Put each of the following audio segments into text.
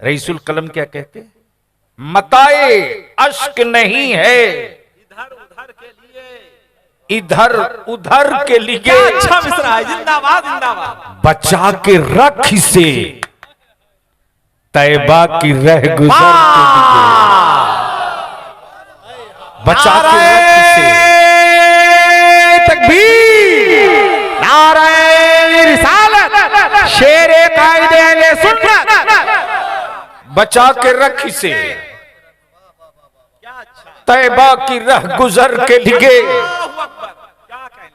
रईसुल कलम क्या कहते? मताए अश्क नहीं है इधर उधर के लिए, इधर उधर के लिए। क्या अच्छा मिसरा है, जिंदाबाद जिंदाबाद। बचा के रख से तैबा की रह गुजर के लिए। बचा के रख से तकबीर, नारे रिसालत, शेरे कायदे अहले सुन्नत। बचा के रख से तैबा की रह गुजर के लिए।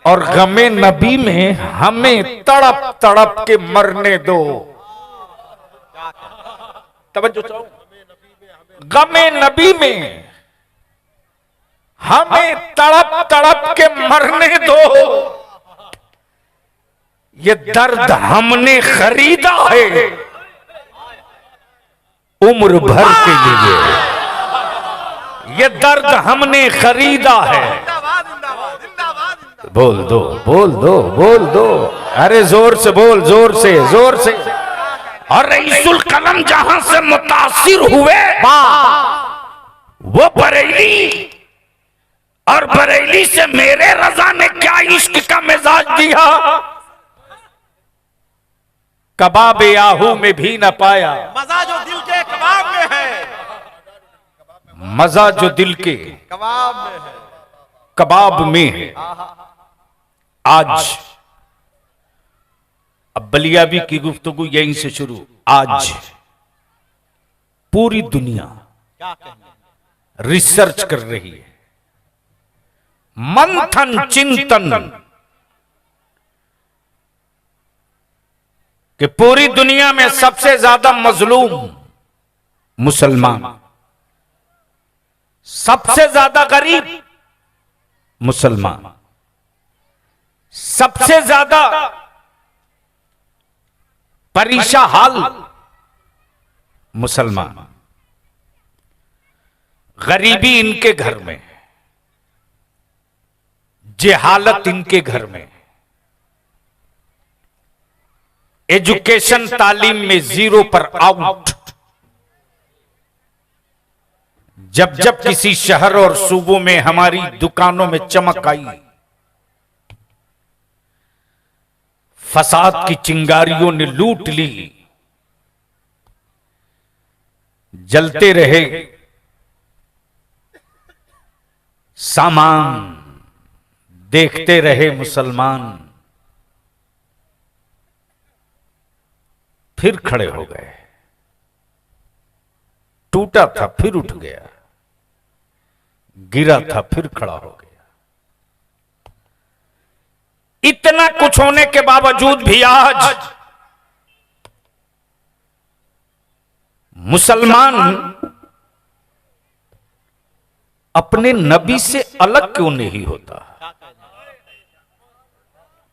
और गमे नबी में हमें तड़प तड़प के मरने दो। तवज्जो चाहो, गमे नबी में हमें तड़प तड़प के मरने दो। ये दर्द हमने खरीदा है उम्र भर के लिए। ये दर्द हमने खरीदा है। बोल दो बोल दो बोल दो, अरे जोर से बोल, जोर से जोर से। और रईसुल कलम जहां से मुतासिर हुए वो बरेली, और बरेली से मेरे रजा ने क्या इश्क का मिजाज दिया, कबाब आहू में भी न पाया। मजा जो दिल के कबाब में है, मजा जो दिल के कबाब में है, कबाब में है। आज अब बलियाबी की गुफ्तगू यहीं से शुरू। आज पूरी दुनिया क्या कहेंगे, रिसर्च कर रही है, मंथन चिंतन, कि पूरी दुनिया में सबसे ज्यादा मजलूम मुसलमान, सबसे ज्यादा गरीब मुसलमान, सबसे ज्यादा परीशा हाल मुसलमान। गरीबी इनके घर में, जेहालत इनके घर में, एजुकेशन तालीम में जीरो पर आउट। जब जब किसी शहर और सूबों में हमारी दुकानों में चमक आई, फसाद की चिंगारियों ने लूट ली, जलते रहे सामान, देखते रहे मुसलमान, फिर खड़े हो गए। टूटा था फिर उठ गया, गिरा था फिर खड़ा हो गया। इतना कुछ होने के बावजूद भी आज मुसलमान अपने नबी से अलग क्यों नहीं होता?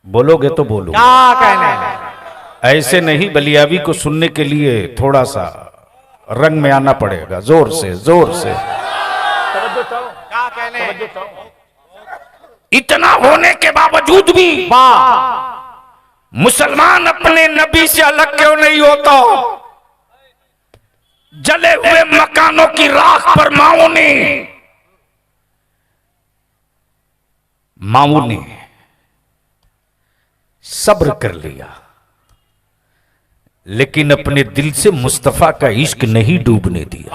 बोलोगे तो बोलो, क्या कहने, ऐसे नहीं। बलियाबी को सुनने के लिए थोड़ा सा रंग में आना पड़ेगा, जोर से जोर से। क्या कहने, इतना होने के बावजूद भी मुसलमान अपने नबी से अलग क्यों नहीं होता? जले हुए मकानों की राख पर माओ ने सब्र कर लिया, लेकिन अपने दिल से मुस्तफा का इश्क नहीं डूबने दिया।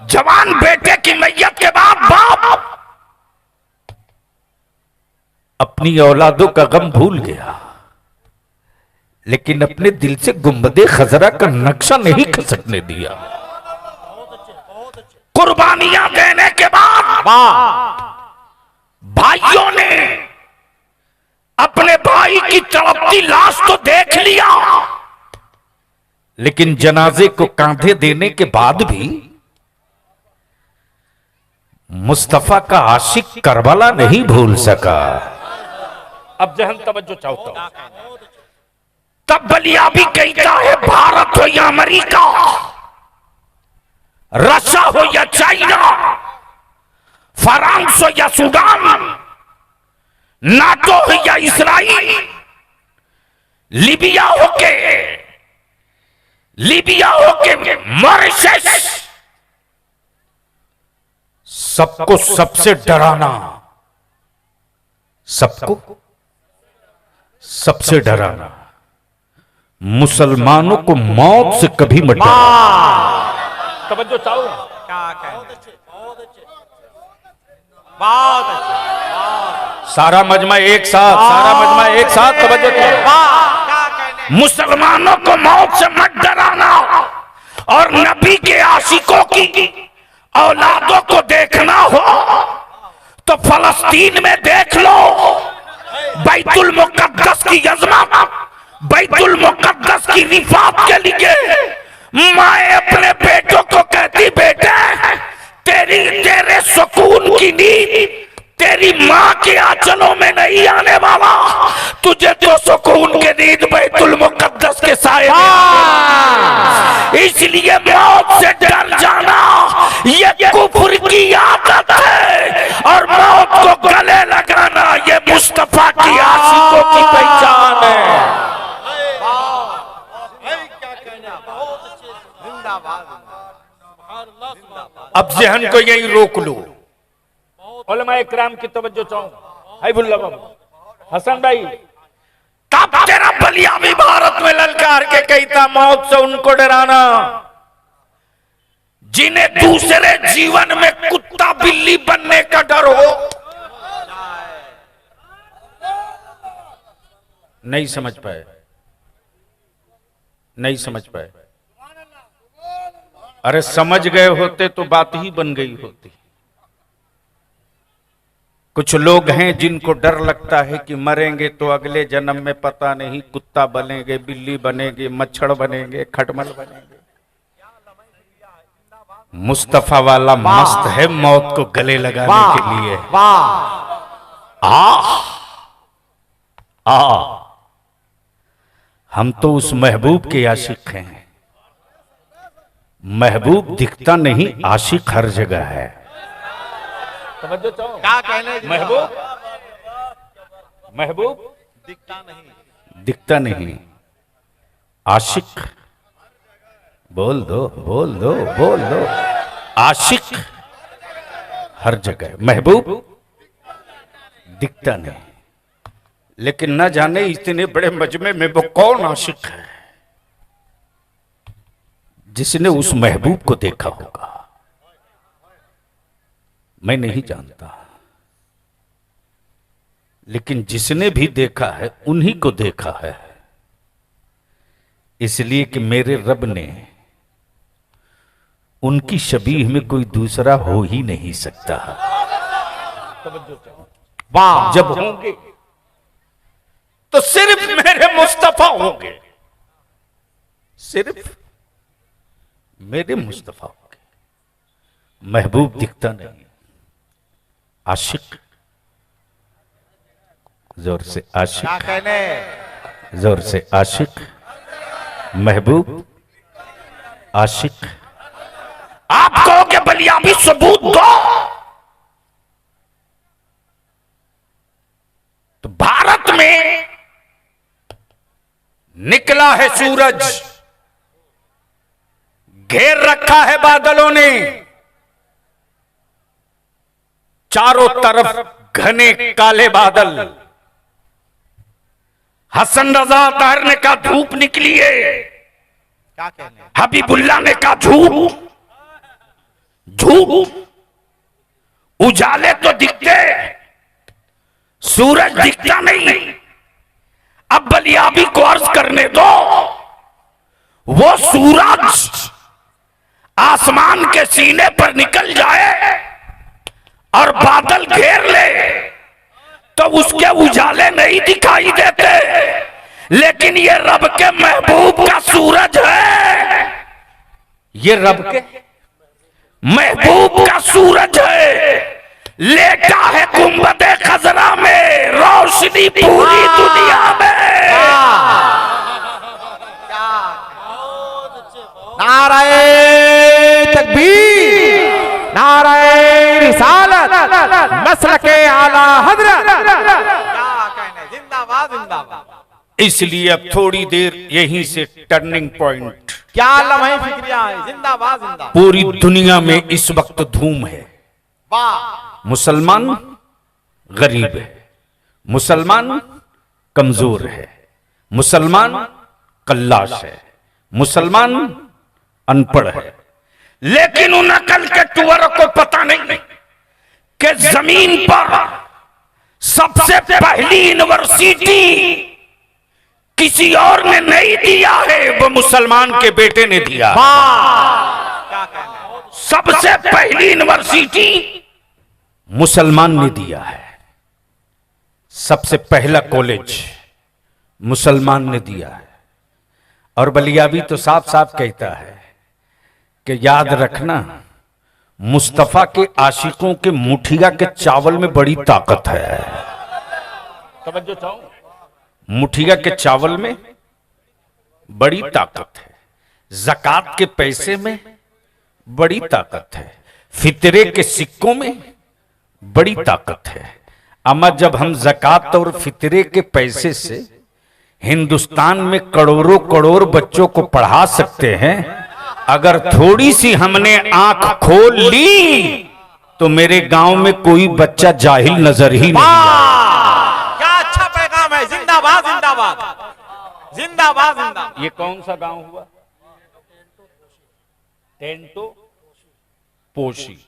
जवान बेटे की मैयत के बाद बाप अपनी औलादों का गम भूल गया, लेकिन अपने दिल से गुंबदे खजरा का नक्शा नहीं खसकने दिया। कुर्बानियां देने के बाद भाइयों ने अपने भाई की तड़पती लाश तो देख लिया, लेकिन जनाजे को कांधे देने के बाद भी मुस्तफा का आशिक करबला नहीं भूल सका। अब जहन तवज्जो चाहता हूं, तब बलियाबी कहता है, भारत हो या अमेरिका, रशिया हो या चाइना, फ्रांस हो या सूडान, नाटो हो या इसराइल, लीबिया हो के लीबिया हो के मॉरिशस, सबको सबसे डराना, सबको सबसे डराना, मुसलमानों को मौत से कभी मत डराना। तवज्जो चाहो, क्या कहने, बहुत अच्छे, सारा मजमा एक साथ, सारा मजमा एक साथ, तवज्जो चाहो। क्या कहने, मुसलमानों को मौत से मत डराना, और नबी के आशिकों की औलादों को देखना हो तो फलस्तीन में देख लो, बैतुल मुकद्दस की यज़मा, बैतुल मुकद्दस की रिफात के लिए माए अपने बेटों को कहती, बेटे तेरे सुकून की नींद तेरी मां के आंचलों में नहीं आने वाला, तुझे तो सुकून की नींद बैतुल मुकद्दस के साए में। इसलिए मौत से डर जाना ये कुफ्र की आदत है, और मौत को गले लगाना ये मुस्तफा की आशिकों की पहचान है। क्या कहना, बहुत अच्छे, जिंदाबाद, अब जहन को यही रोक लो। उलमा इकराम की तवज्जो चाहूं, हाइबुल्लाह बाबू, हसन भाई, तब तेरा बलिया भी भारत में ललकार के कहता मौत से उनको डराना जिन्हें दूसरे जीवन में कुत्ता बिल्ली बनने का डर हो। नहीं समझ पाए, नहीं समझ पाए। अरे समझ गए होते तो बात ही बन गई होती। कुछ लोग हैं जिनको डर लगता है कि मरेंगे तो अगले जन्म में पता नहीं कुत्ता बनेंगे, बिल्ली बनेंगे, मच्छर बनेंगे, खटमल बनेंगे। मुस्तफा वाला मस्त है मौत को गले लगाने के लिए। हम तो उस महबूब के आशिक हैं। महबूब दिखता नहीं, आशिक हर जगह है। क्या कहने, महबूब, महबूब दिखता नहीं, दिखता नहीं, आशिक, बोल दो बोल दो बोल दो, आशिक हर जगह। महबूब दिखता नहीं, लेकिन न जाने इतने बड़े मजमे में वो कौन आशिक है जिसने उस महबूब को देखा होगा। मैं नहीं जानता, लेकिन जिसने भी देखा है उन्हीं को देखा है, इसलिए कि मेरे रब ने उनकी शबीह में कोई दूसरा हो ही नहीं सकता। वाह, जब होंगे तो सिर्फ मेरे मुस्तफा होंगे, सिर्फ मेरे मुस्तफा होंगे। महबूब दिखता नहीं, आशिक, जोर से आशिक, क्या कहने, जोर से आशिक, महबूब आशिक। आप कहोगे बलिया भी सबूत दो, तो भारत में निकला है सूरज, घेर रखा है बादलों ने, चारों तरफ घने काले बादल। हसन रजा ताहिर ने कहा धूप निकली है, क्या कहने, हबीबुल्लाह ने कहा झूठ, झूठ, उजाले तो दिखते, सूरज दिखता नहीं। अब बलियाबी को अर्ज करने दो, वो सूरज आसमान के सीने पर निकल जाए और बादल घेर ले तो उसके उजाले नहीं दिखाई देते, लेकिन ये रब के महबूब का सूरज है, ये रब के महबूब का सूरज है। लेटा है गुंबदे खजरा में, रोशनी पूरी दुनिया में। नाराए तकबीर, नाराए रिसालत, नस्ल के आला हजरत। क्या कहने, जिंदाबाद जिंदाबाद। इसलिए अब थोड़ी देर यहीं से टर्निंग पॉइंट क्या लम्हे फिक्रिया है, जिंदाबाद जिंदाबाद। पूरी दुनिया में इस वक्त धूम है। वाह, मुसलमान गरीब है, मुसलमान कमजोर है, मुसलमान कल्लाश है, मुसलमान अनपढ़ है। लेकिन उन अकल के टुअरों को पता नहीं कि जमीन पर सबसे पहली यूनिवर्सिटी किसी और ने नहीं दिया है, वो मुसलमान के बेटे ने दिया। क्या कहना है? सबसे पहली यूनिवर्सिटी मुसलमान ने दिया है। सबसे पहला कॉलेज मुसलमान ने दिया है। और बलियाबी तो साफ साफ कहता है कि याद रखना, मुस्तफा के आशिकों के मुठिया के चावल में बड़ी ताकत है। तवज्जो चाहो, मुठिया के चावल में बड़ी ताकत है, ज़कात के पैसे में बड़ी ताकत है, फितरे के सिक्कों में बड़ी ताकत है। अमा जब हम ज़कात और फितरे के पैसे से हिंदुस्तान में करोड़ों करोड़ बच्चों को पढ़ा सकते हैं, अगर थोड़ी सी हमने आंख खोल ली तो मेरे गांव में कोई बच्चा जाहिल नजर ही नहीं आएगा। क्या अच्छा पैगाम है, जिंदाबाद जिंदाबाद जिंदाबाद जिंदाबाद। ये कौन सा गांव हुआ? टेंटो पोशी।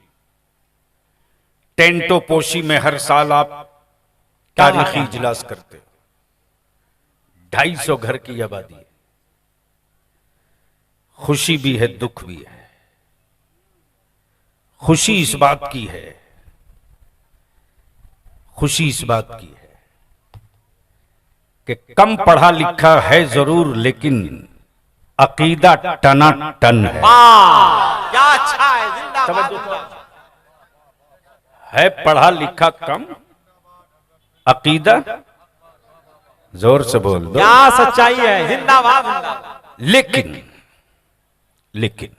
टेंटो पोशी में हर साल आप तारीखी इजलास करते हो। 250 घर की आबादी है। खुशी भी है, दुख भी है। खुशी इस बात की है, खुशी इस बात की है कि कम पढ़ा लिखा है जरूर, लेकिन अकीदा टना टन है। क्या अच्छा है, जिंदाबाद। है पढ़ा लिखा कम, अकीदा जोर से बोल दो। क्या सच्चाई है, जिंदाबाद जिंदाबाद। लेकिन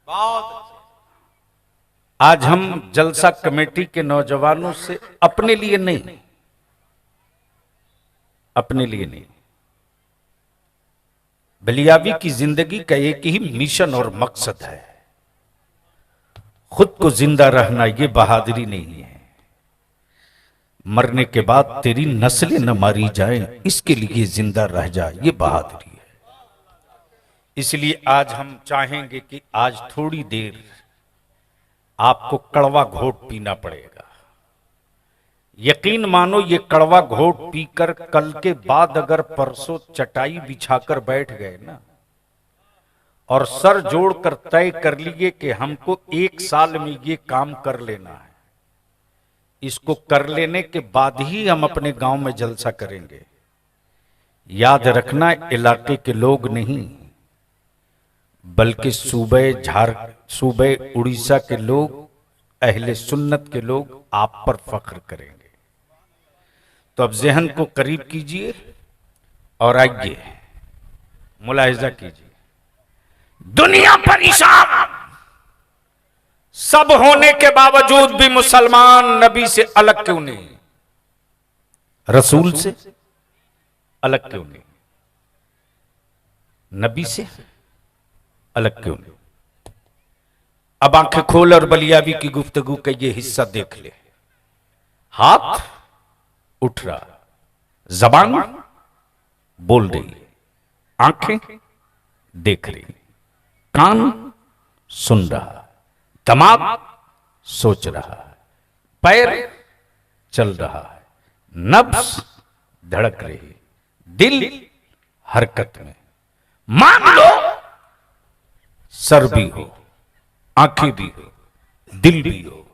बहुत आज हम जलसा कमेटी के नौजवानों से अपने लिए नहीं, अपने लिए नहीं, बलियाबी की जिंदगी का एक ही मिशन और मकसद है, खुद को जिंदा रहना। ये बहादुरी नहीं है। मरने के बाद तेरी नस्लें न मारी जाएं, इसके लिए जिंदा रह जाए, ये बहादुरी है। इसलिए आज हम चाहेंगे कि आज थोड़ी देर आपको कड़वा घोट पीना पड़ेगा। यकीन मानो, ये कड़वा घोट पीकर कल के बाद अगर परसों चटाई बिछाकर बैठ गए ना और सर जोड़कर तय कर लिए कि हमको 1 साल में ये काम कर लेना है, इसको कर लेने के बाद ही हम अपने गांव में जलसा करेंगे। याद रखना, इलाके के लोग नहीं बल्कि सूबे उड़ीसा के लोग, अहले सुन्नत के लोग आप पर फख्र करेंगे। तो अब जहन को करीब कीजिए और आइए मुलाहिजा कीजिए। दुनिया परेशान, सब होने के बावजूद भी मुसलमान नबी से अलग क्यों नहीं, रसूल से अलग क्यों नहीं, नबी से अलग क्यों नहीं? अब आंखें खोल और बलियाबी की गुफ्तगू का ये हिस्सा देख ले। हाथ उठ रहा, जबान बोल रही, आंखें देख रही, कान सुन रहा, दिमाग सोच रहा है, पैर चल रहा है, नब्ज धड़क रही, दिल हरकत में। मान लो सर भी हो, आंखें भी हो, दिल भी हो,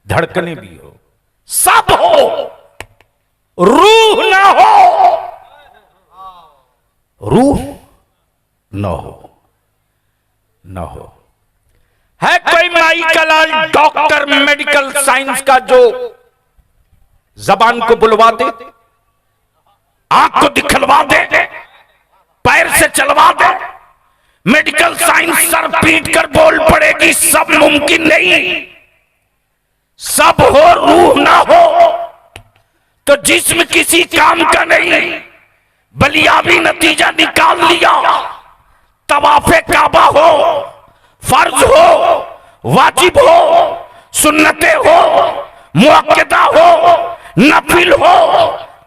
धड़कने भी हो, सब हो, रूह ना हो, रूह न हो, न हो। है कोई माई का लाल डॉक्टर मेडिकल साइंस का जो जबान को बुलवा दे, आंख को दिखलवा दे, पैर से चलवा दे, मेडिकल साइंस सर पीट कर बोल पड़ेगी? सब मुमकिन नहीं। सब हो, रूह ना हो तो जिस्म किसी काम का नहीं। बलियाबी नतीजा निकाल लिया, तवाफे काबा हो, फर्ज हो, वाजिब हो, सुन्नते हो, मुअक्कदा हो, नफिल हो,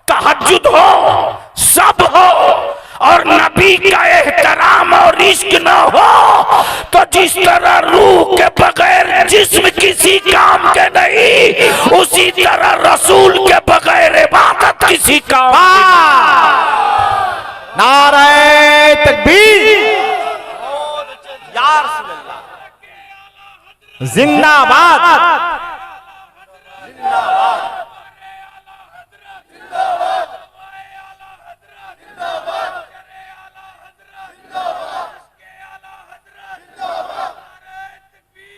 तहज्जुद हो, सब हो, और नबी का एहतराम और इश्क न हो तो जिस तरह रूह के बगैर जिस्म किसी काम के नहीं, उसी तरह रसूल के बगैर इबादत किसी काम की नहीं। नारे तकबीर, या रसूल अल्लाह, जिंदाबाद।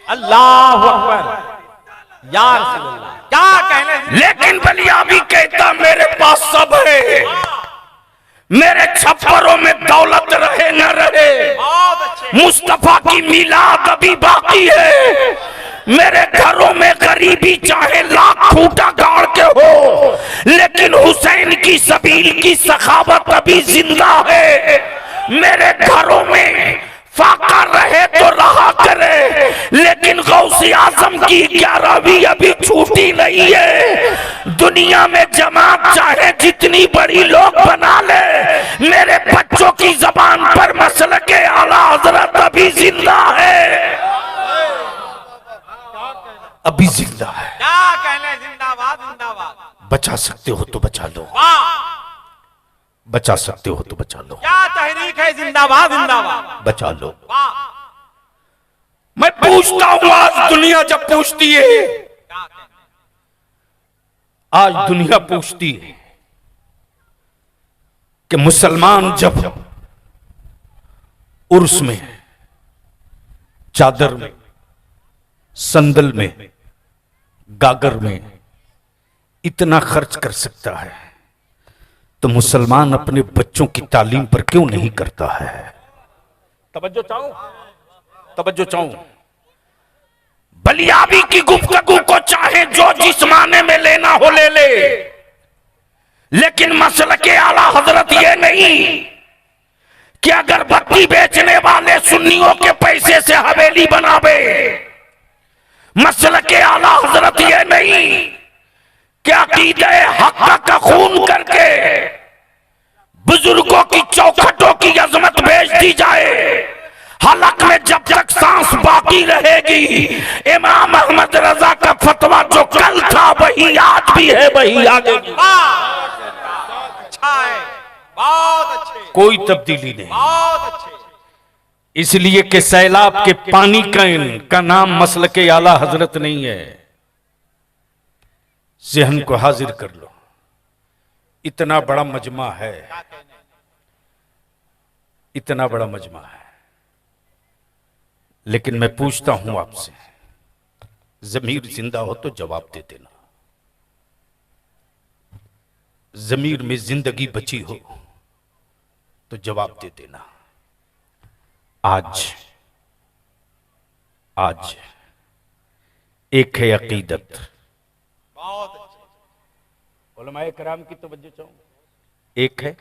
अल्लाह अकबर, या रसूल अल्लाह, क्या कहने। लेकिन बलियाबी कहता मेरे पास सब है, मेरे छप्परों में दौलत रहे न रहे, मुस्तफा की मिलाद अभी बाकी है, मेरे घरों में गरीबी चाहे लाख खूंटा गाड़ के हो, लेकिन हुसैन की सबील की सखावत अभी जिंदा है, मेरे घरों में फाका रहे तो रहा करे, लेकिन गौसे आजम की 11वीं अभी छूटी नहीं है। दुनिया में जमात चाहे जितनी बड़ी लोग बना ले, मेरे बच्चों की जबान पर मसल के आला हजरत अभी जिंदा है, अभी जिंदा है। क्या कहने, जिंदाबाद जिंदाबाद। बचा सकते हो तो बचा लो, बचा सकते हो तो बचा लो। क्या तहरीक है, जिंदाबाद जिंदाबाद, बचा लो। वाह। मैं पूछता हूं, आज दुनिया जब पूछती है, आज दुनिया पूछती है कि मुसलमान जब उर्स में, चादर में, संदल में, गागर में इतना खर्च कर सकता है, तो मुसलमान अपने बच्चों की तालीम पर क्यों नहीं करता है? तवज्जो चाहूं, तवज्जो चाहूं। बलियाबी की गुफ्तगू को चाहे जो जिस माने में लेना हो ले ले, लेकिन मसले के आला हजरत ये नहीं कि अगर बत्ती बेचने वाले सुन्नियों के पैसे से हवेली बनावे, मसले के आला हजरत ये नहीं कि अकीदे हक का खून करके बुजुर्गों की चौखटों की अजमत भेज दी जाए। हलक में जब तक सांस बाकी रहेगी, इमाम अहमद रजा का फतवा जो कल था वही आज भी है, वही आगे भी। अच्छा है, बहुत अच्छे, कोई तब्दीली नहीं, बहुत अच्छे। इसलिए कि सैलाब के पानी का नाम मसल के आला हजरत नहीं है। ज़हन को हाजिर कर लो, इतना बड़ा मजमा है, इतना बड़ा मजमा है, लेकिन मैं पूछता हूं आपसे, ज़मीर जिंदा हो तो जवाब दे देना, ज़मीर में जिंदगी बची हो तो जवाब दे देना। आज एक है अकीदत, बहुत अच्छे। उलमाए कराम की तवज्जो चाहूं, एक है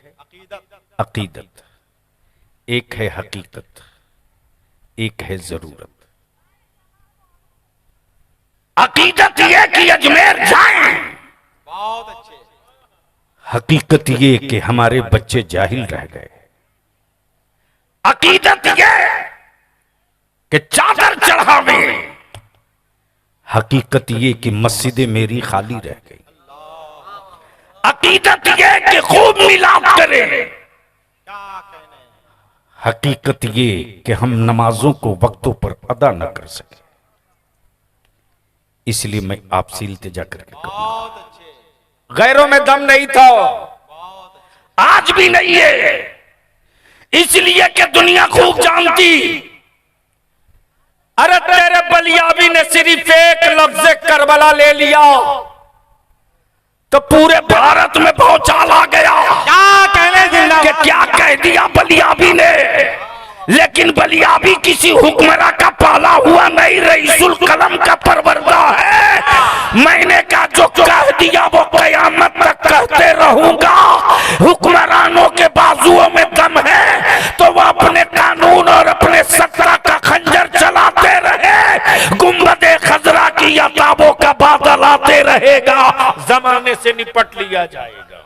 अकीदत, एक है हकीकत, एक है जरूरत। अकीदत ये कि अजमेर जाएं, बहुत अच्छे। हकीकत ये कि हमारे बच्चे जाहिल रह गए। अकीदत ये कि चादर चढ़ावे, हकीकत ये कि मस्जिदें मेरी खाली रह गई। अकीदत ये कि खूब मिलाप करें, क्या कहने, हकीकत ये कि हम नमाजों को वक्तों पर अदा न कर सके। इसलिए मैं आपसे इल्तिजा करके कहूंगा, बहुत अच्छे, गैरों में दम नहीं था, आज भी नहीं है, इसलिए कि दुनिया खूब जानती। अरे तेरे बलियाबी ने सिर्फ एक लफ्ज करबला ले लिया तो पूरे भारत में भौचाल आ गया। क्या कहने, जिंदाबाद। कि क्या कह दिया बलियाबी ने, लेकिन बलियाबी किसी हुक्मरान का पाला हुआ नहीं, रईसुल कलम का परवरदा है। मैंने कहा जो कह दिया वो कयामत तक कहते रहूंगा। हुक्मरानों के बाजुओं में दम है तो वो अपने कानून और जमाने से निपट लिया जाएगा।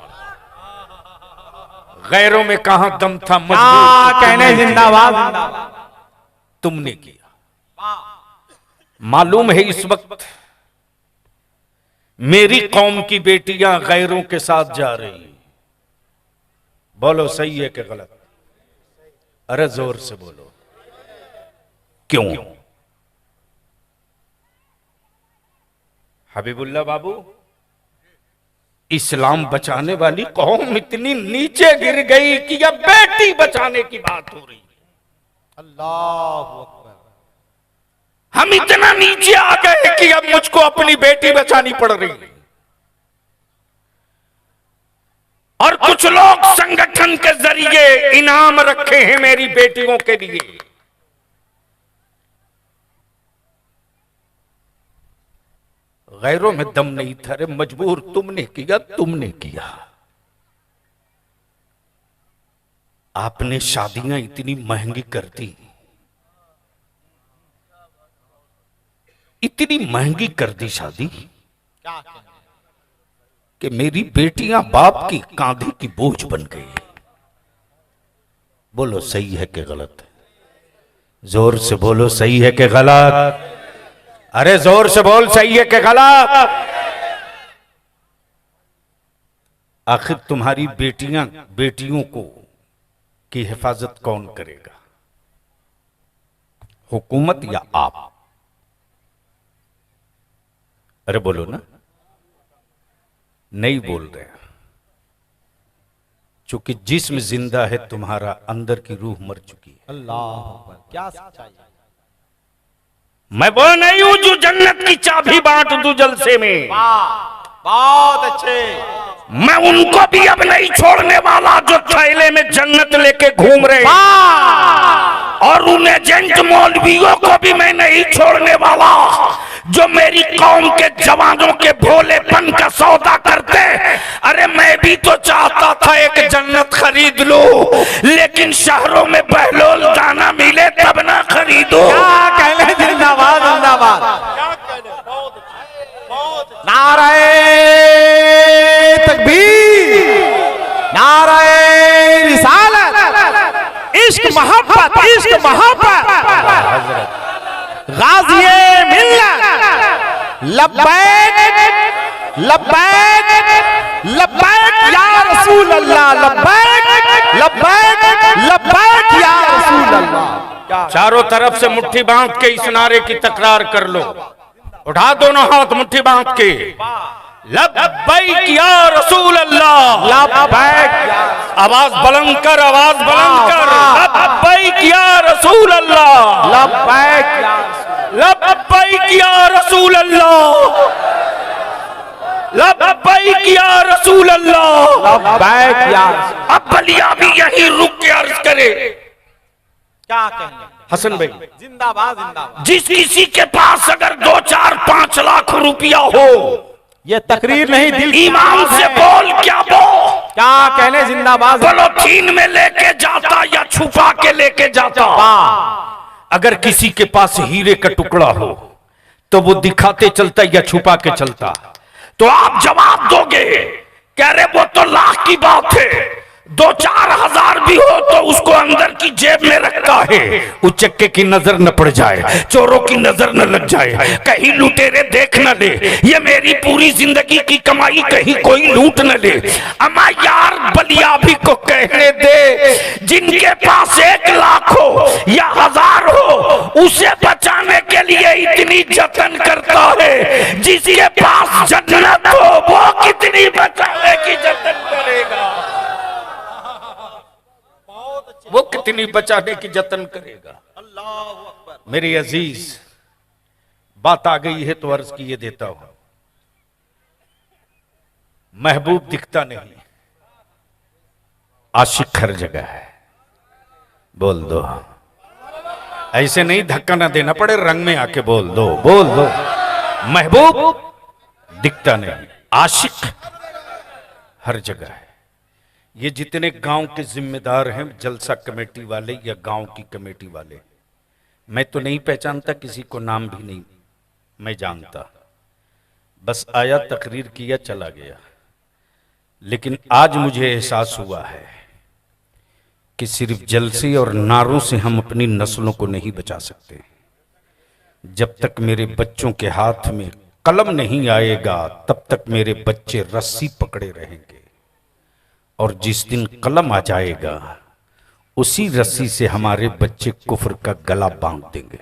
गैरों में कहां दम था, मजबूर कहने जिंदाबाद जिंदाबाद। तुमने किया। मालूम है इस वक्त मेरी कौम की बेटियां गैरों के साथ जा रही। बोलो सही है कि गलत? अरे जोर से बोलो। क्यों? हबीबुल्लाह बाबू, इस्लाम बचाने वाली कौम इतनी नीचे गिर गई कि अब बेटी बचाने की बात हो रही। अल्लाह अकबर। हम इतना नीचे आ गए कि अब मुझको अपनी बेटी बचानी पड़ रही है। और कुछ लोग संगठन के जरिए इनाम रखे हैं मेरी बेटियों के लिए। गैरों में दम नहीं था। रे मजबूर तुमने किया, तुमने किया। आपने शादियां इतनी महंगी कर दी, इतनी महंगी कर दी शादी कि मेरी बेटियां बाप की कांधे की बोझ बन गई। बोलो सही है कि गलत है? जोर से बोलो, सही है कि गलत? अरे जोर से बोल, सही है कि गलत? आखिर तुम्हारी बेटियों को की हिफाजत कौन करेगा? हुकूमत या आप? अरे बोलो ना। नहीं बोल रहे। चूंकि जिस्म जिंदा है तुम्हारा, अंदर की रूह मर चुकी है। अल्लाह क्या सच्चाई। मैं वो नहीं हूं जो जन्नत की चाबी बांट दूं जलसे में। बहुत अच्छे। मैं उनको भी अब नहीं छोड़ने वाला जो थैले में जन्नत लेके घूम रहे हैं। और उन एजेंट मौलवियों को भी मैं नहीं छोड़ने वाला जो मेरी कौम के जवानों के भोलेपन का सौदा करते। अरे मैं भी तो चाहता था एक जन्नत खरीद लूं, लेकिन शहरों में बहलोल दाना मिले तब ना खरीदो। क्या कहने जिंदाबाद जिंदाबाद। नाराए तकबीर, नाराए रिसालत, इश्क मोहब्बत, इश्क मोहब्बत। गाज़िए मिल्लत, लब्बैक लब्बैक लब्बैक या रसूल अल्लाह, लब्बैक लब्बैक लब्बैक या रसूल अल्लाह। चारों तरफ से मुट्ठी बांध के इस नारे की तकरार कर लो। उठा दोनों हाथ मुट्ठी बांध के, लब्बैक या रसूल अल्लाह, लब्बैक। आवाज बुलंद कर, आवाज बुलंद कर। लब्बैक या रसूल अल्लाह, लब्बैक लब्बैक या रसूल अल्लाह, लब्बैक या रसूल अल्लाह, लब्बैक या। अब बलिया भी यही रुक के अर्ज करे। क्या कहेंगे हसन भाई? जिंदाबाद जिंदाबाद। जिस किसी के पास अगर 2, 4, 5 लाख रुपया हो, ये तकरीर नहीं, दिल की ईमान बात से है। बोल, क्या बोल? क्या कहने जिंदाबाद। पॉलीथीन में लेके जाता या छुपा के लेके जाता। अगर किसी के पास हीरे का टुकड़ा हो तो वो दिखाते चलता या छुपा के चलता? तो आप जवाब दोगे कह रहे वो तो लाख की बात है, 2-4 हजार भी हो तो उसको अंदर की जेब में रखता है, उचक्के की नजर न पड़ जाए, चोरों की नजर न लग जाए, कहीं लुटेरे देख न ले, ये मेरी पूरी जिंदगी की कमाई कहीं कोई लूट न ले। अम्मा यार बलिया भी को कहने दे, जिनके पास 1 लाख हो या 1000 हो उसे बचाने के लिए इतनी जतन करता है, जिसके पास जन्नत हो वो कितनी बचाने की जतन करेगा? वो कितनी बचाने की जतन करेगा? मेरे अजीज, बात आ गई है तो अर्ज किए देता हूं। महबूब दिखता नहीं, आशिक हर जगह है। बोल दो, ऐसे नहीं धक्का ना देना पड़े, रंग में आके बोल दो, बोल दो। महबूब दिखता नहीं, आशिक हर जगह है। ये जितने गांव के जिम्मेदार हैं, जलसा कमेटी वाले या गांव की कमेटी वाले, मैं तो नहीं पहचानता, किसी को नाम भी नहीं मैं जानता। बस आया, तकरीर किया, चला गया। लेकिन आज मुझे एहसास हुआ है कि सिर्फ जलसे और नारों से हम अपनी नस्लों को नहीं बचा सकते। जब तक मेरे बच्चों के हाथ में कलम नहीं आएगा तब तक मेरे बच्चे रस्सी पकड़े रहेंगे, और जिस दिन कलम आ जाएगा उसी रस्सी से हमारे बच्चे कुफ्र का गला बांध देंगे।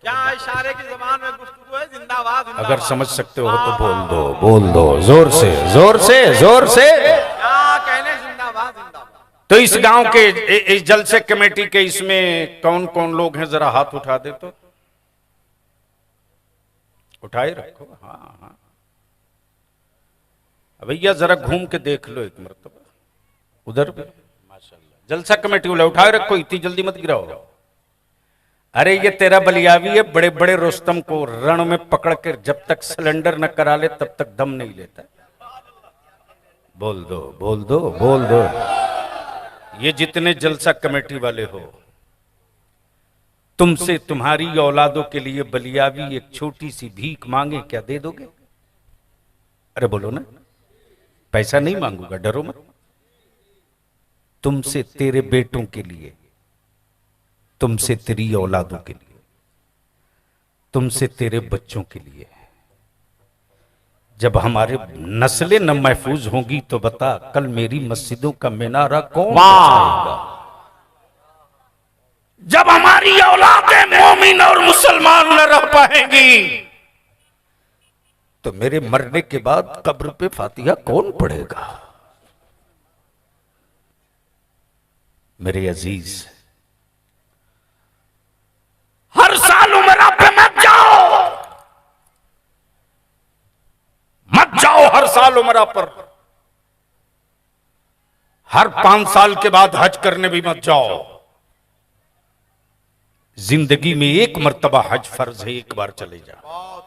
क्या इशारे की जबान में गुफ्तगू है? जिंदाबाद जिंदाबाद। अगर समझ सकते हो तो बोल दो जोर से, जोर से, जोर से। क्या कहने, जिंदाबाद जिंदाबाद। तो इस गांव के इस जलसे कमेटी के इसमें कौन कौन लोग हैं, जरा हाथ उठा दे तो। उठाए रखो। हाँ हाँ भैया, जरा घूम के देख लो एक मरतबा उधर भी। माशाल्लाह, जलसा कमेटी वाले उठाए रखो, इतनी जल्दी मत गिराओ। अरे ये तेरा बलियावी है, बड़े बड़े रुस्तम को रण में पकड़ कर जब तक सिलेंडर न करा ले तब तक दम नहीं लेता। बोल दो, बोल दो, बोल दो। ये जितने जलसा कमेटी वाले हो, तुमसे तुम्हारी औलादों के लिए बलियावी एक छोटी सी भीख मांगे, क्या दे दोगे? अरे बोलो ना, पैसा नहीं मांगूंगा, डरो मत। तुमसे तेरे बेटों के लिए, तुमसे तेरी औलादों के लिए, तुमसे तेरे बच्चों के लिए। जब हमारे नस्लें न महफूज होंगी तो बता कल मेरी मस्जिदों का मीनारा कौन बचाएगा? जब हमारी औलादें मोमिन और मुसलमान न रह पाएंगी तो मेरे मरने के बाद कब्र पे फातिहा कौन पढ़ेगा? मेरे अजीज, हर साल उमरा पे मत जाओ, मत जाओ हर साल उमरा पर। हर 5 साल के बाद हज करने भी मत जाओ। जिंदगी में एक मर्तबा हज फर्ज है, एक बार चले जाओ।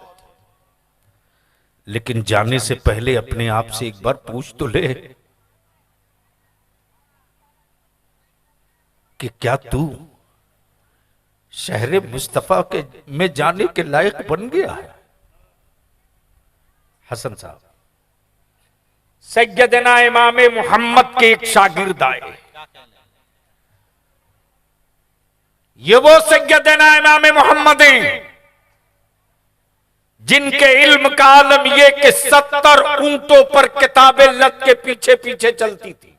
लेकिन जाने से पहले अपने आप से एक बार पूछ तो ले कि क्या तू शहरे मुस्तफा के में जाने के लायक बन गया है? हसन साहब, सैयदना इमाम मोहम्मद के एक शागिर्द आए। ये वो सैयदना इमाम मोहम्मद हैं जिनके इल्म का आलम ये कि 70 ऊंटों पर किताबें लद के पीछे पीछे चलती थी।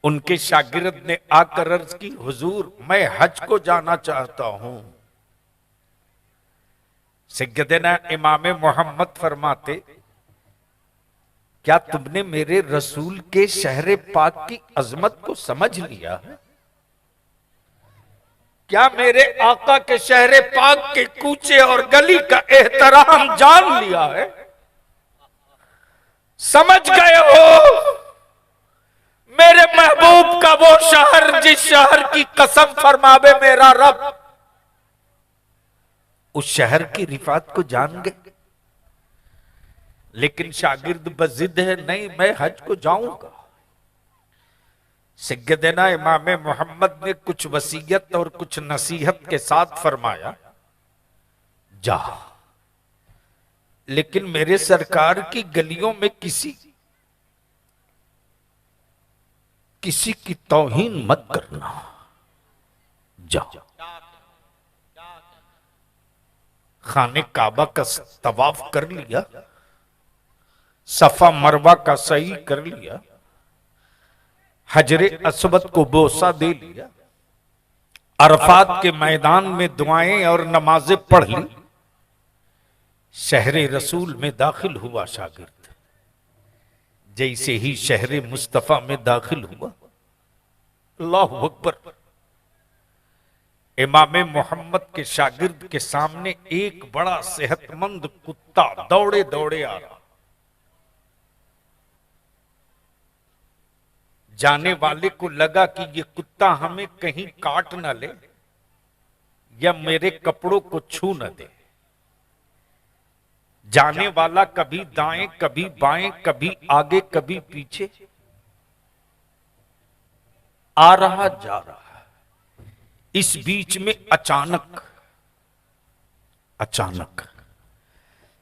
उनके शागिर्द ने आकर अर्ज की, हुजूर मैं हज को जाना चाहता हूं। सैयदना इमाम मोहम्मद फरमाते, क्या तुमने मेरे रसूल के शहर पाक की अजमत को समझ लिया है? क्या मेरे आका के शहर पाक के कूचे और गली का एहतराम जान लिया है? समझ गए हो मेरे महबूब का वो शहर जिस शहर की कसम फरमावे मेरा रब, उस शहर की रिफात को जान गए। लेकिन शागिर्द बजिद है, नहीं मैं हज को जाऊंगा। सैयदना इमाम मोहम्मद ने कुछ वसीयत और कुछ नसीहत के साथ फरमाया, जा, लेकिन मेरे सरकार की गलियों में किसी की तौहीन मत करना, जा। खाने काबा का तवाफ कर लिया, सफा मरवा का सही कर लिया, हजरे अस्वद को बोसा दे लिया, अरफात के मैदान में दुआएं और नमाजें पढ़ ली, शहरे रसूल में दाखिल हुआ शागिर्द। जैसे ही शहरे मुस्तफा में दाखिल हुआ, अल्लाहु अकबर, इमाम मोहम्मद के शागिर्द के सामने एक बड़ा सेहतमंद कुत्ता दौड़े दौड़े आ रहा। जाने वाले को लगा कि ये कुत्ता हमें कहीं काट न ले या मेरे कपड़ों को छू न दे। जाने वाला कभी दाएं कभी बाएं, कभी आगे कभी पीछे आ रहा जा रहा। इस बीच में अचानक अचानक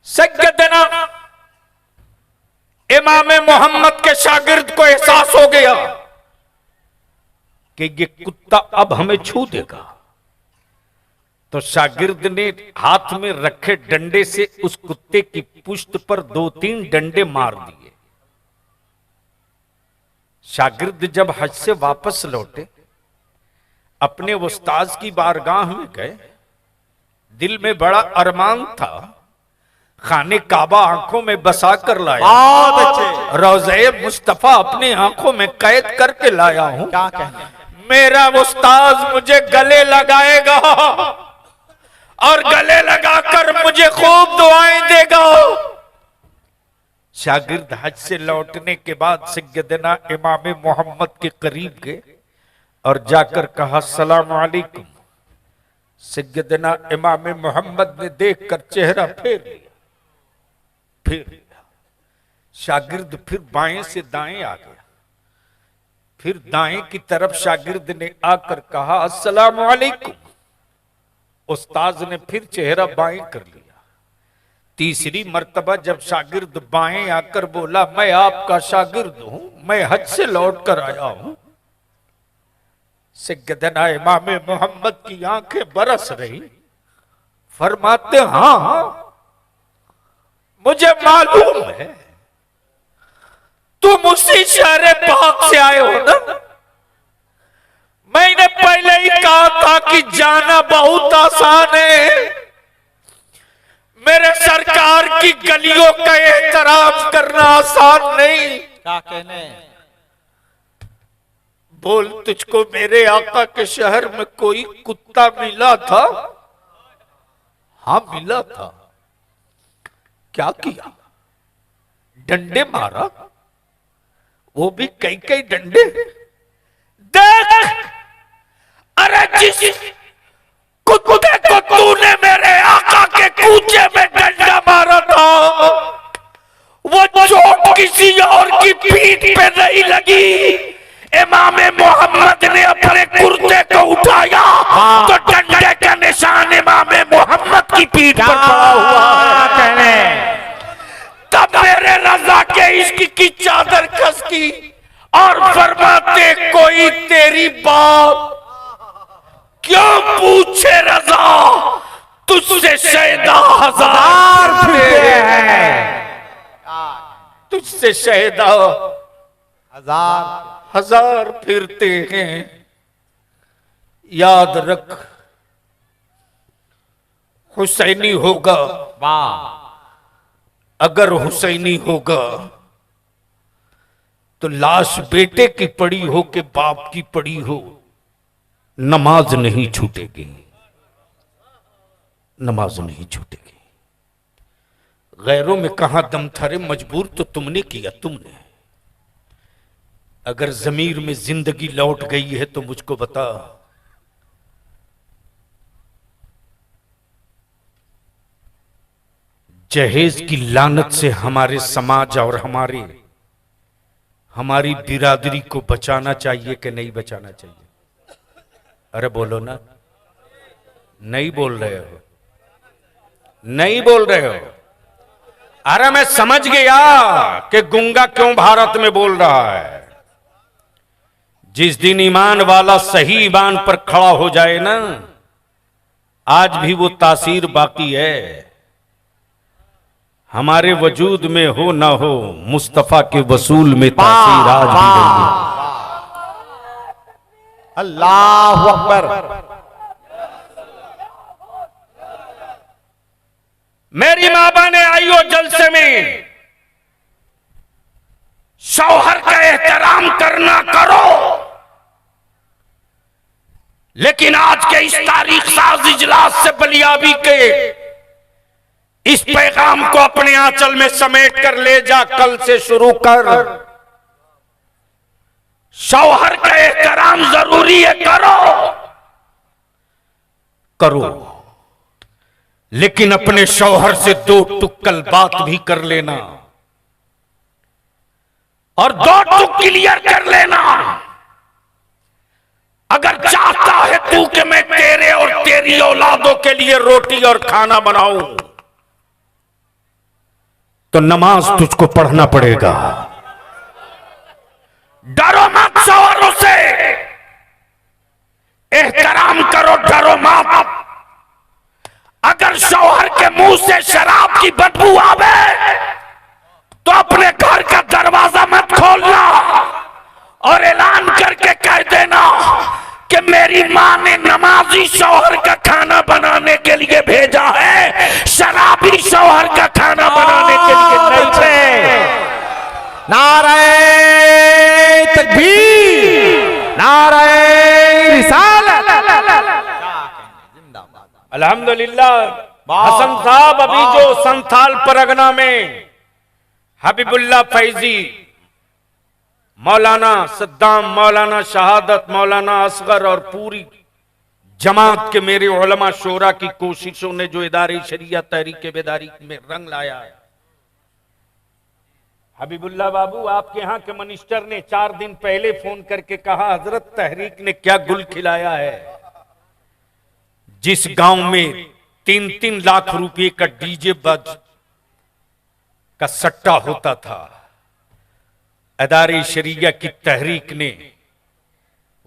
सैयदना इमाम मोहम्मद के शागिर्द को एहसास हो गया कि ये कुत्ता अब हमें छू देगा। तो शागिर्द ने हाथ में रखे डंडे से उस कुत्ते की पुश्त पर 2-3 डंडे मार दिए। शागिर्द जब हज से वापस लौटे, अपने उस्ताद की बारगाह में गए। दिल में बड़ा अरमान था, खाने काबा आंखों में बसा कर लाया, बहुत अच्छे। रोज़े मुस्तफा अपनी आंखों में कैद करके लाया हूं। क्या कहने, मेरा उस्ताद मुझे गले लगाएगा और गले लगाकर मुझे खूब दुआएं देगा। शागिर्द हज से लौटने के बाद सैयदना इमाम मोहम्मद के करीब गए और जाकर कहा अस्सलाम वालेकुम। सैयदना इमाम मोहम्मद ने देखकर चेहरा फेर लिया। शागिर्द फिर बाएं से दाएं आ गया। फिर दाएं की तरफ शागिर्द ने आकर कहा अस्सलाम वालेकुम। उस्ताद ने फिर चेहरा बाएं कर लिया। तीसरी मर्तबा जब शागिर्द बाएं आकर बोला मैं आपका शागिर्द हूं, मैं हज से लौट कर आया हूं, सैयदना इमाम मोहम्मद की आंखें बरस रही। फरमाते हाँ मुझे मालूम है तुम उसी शहर पाक से आए हो ना। मैंने पहले ही कहा था कि जाना बहुत आसान है, मेरे सरकार की गलियों का एहतराम करना आसान नहीं। क्या कहने, बोल तुझको मेरे आका के शहर में कोई कुत्ता मिला था? हाँ मिला था। क्या किया? डंडे मारा, वो भी कई डंडे। देख, अरे जिस कुत्ते को तूने मेरे आका के कूचे में डंडा मारा था, वो चोट किसी और की पीठ पे नहीं लगी। इमाम मोहम्मद ने अपने कुर्ते को उठाया तो डंडे का निशान इमाम मोहम्मद की पीठ पर पड़ा हुआ है। तब मेरे रजा के इश्क की चादर खस की और फरमाते कोई तेरी बात क्यों पूछे रजा, तुझसे शहीदा हजार फिरते हैं, तुझसे शहीदा हजार फिरते हैं। याद रख हुसैनी होगा, वाह, अगर हुसैनी होगा तो लाश बेटे की पड़ी हो कि बाप की पड़ी हो, नमाज नहीं छूटेगी, नमाज नहीं छूटेगी। गैरों में कहां दम था रे, मजबूर तो तुमने किया, तुमने। अगर जमीर में जिंदगी लौट गई है तो मुझको बता। जहेज की लानत से हमारे समाज और हमारी बिरादरी को बचाना चाहिए कि नहीं बचाना चाहिए? अरे बोलो ना, नहीं बोल रहे हो, नहीं बोल रहे हो। अरे मैं समझ गया कि गूंगा क्यों भारत में बोल रहा है। जिस दिन ईमान वाला सही ईमान पर खड़ा हो जाए ना, आज भी वो तासीर बाकी है। हमारे वजूद में हो ना हो, मुस्तफा के वसूल में तासीर आज भी रही है। अल्लाहु अकबर। मेरी मां बहने आइयो जलसे में, शौहर का एहतराम करना करो, लेकिन आज के इस तारीख साज इजलास से बलियाबी के इस पैगाम को अपने आंचल में समेट कर ले जा। कल से शुरू कर, शौहर का एहतराम जरूरी है, करो, लेकिन अपने शौहर से दो टुक्कल बात भी कर लेना और दो टुक क्लियर कर लेना। अगर चाहता है तू कि मैं तेरे और तेरी औलादों के लिए रोटी और खाना बनाऊं तो नमाज तुझको पढ़ना पड़ेगा। डरो मत शौहरों से, एहतराम करो, डरो मत। अगर शौहर के मुंह से शराब की बदबू आवे तो अपने घर का दरवाजा मत खोलना और ऐलान करके कह देना कि मेरी मां ने नमाजी शौहर का खाना बनाने के लिए भेजा है, शराबी शौहर का खाना बनाने के लिए नहीं भेजा। नारे तकबीर, नारे रिसालत। अल्हम्दुलिल्लाह। हसन साहब अभी जो संथाल परगना में हबीबुल्लाह फैजी, मौलाना सद्दाम, मौलाना शहादत, मौलाना असगर और पूरी जमात के मेरे उलमा शोरा की कोशिशों ने जो इदारे शरिया तहरीक बेदारी में रंग लाया है। हबीबुल्लाह बाबू आपके यहाँ के मिनिस्टर ने 4 दिन पहले फोन करके कहा, हजरत तहरीक ने क्या गुल खिलाया है। जिस गांव में 3-3 लाख रुपए का डीजे बज का सट्टा होता था, अदारे शरिया की तहरीक ने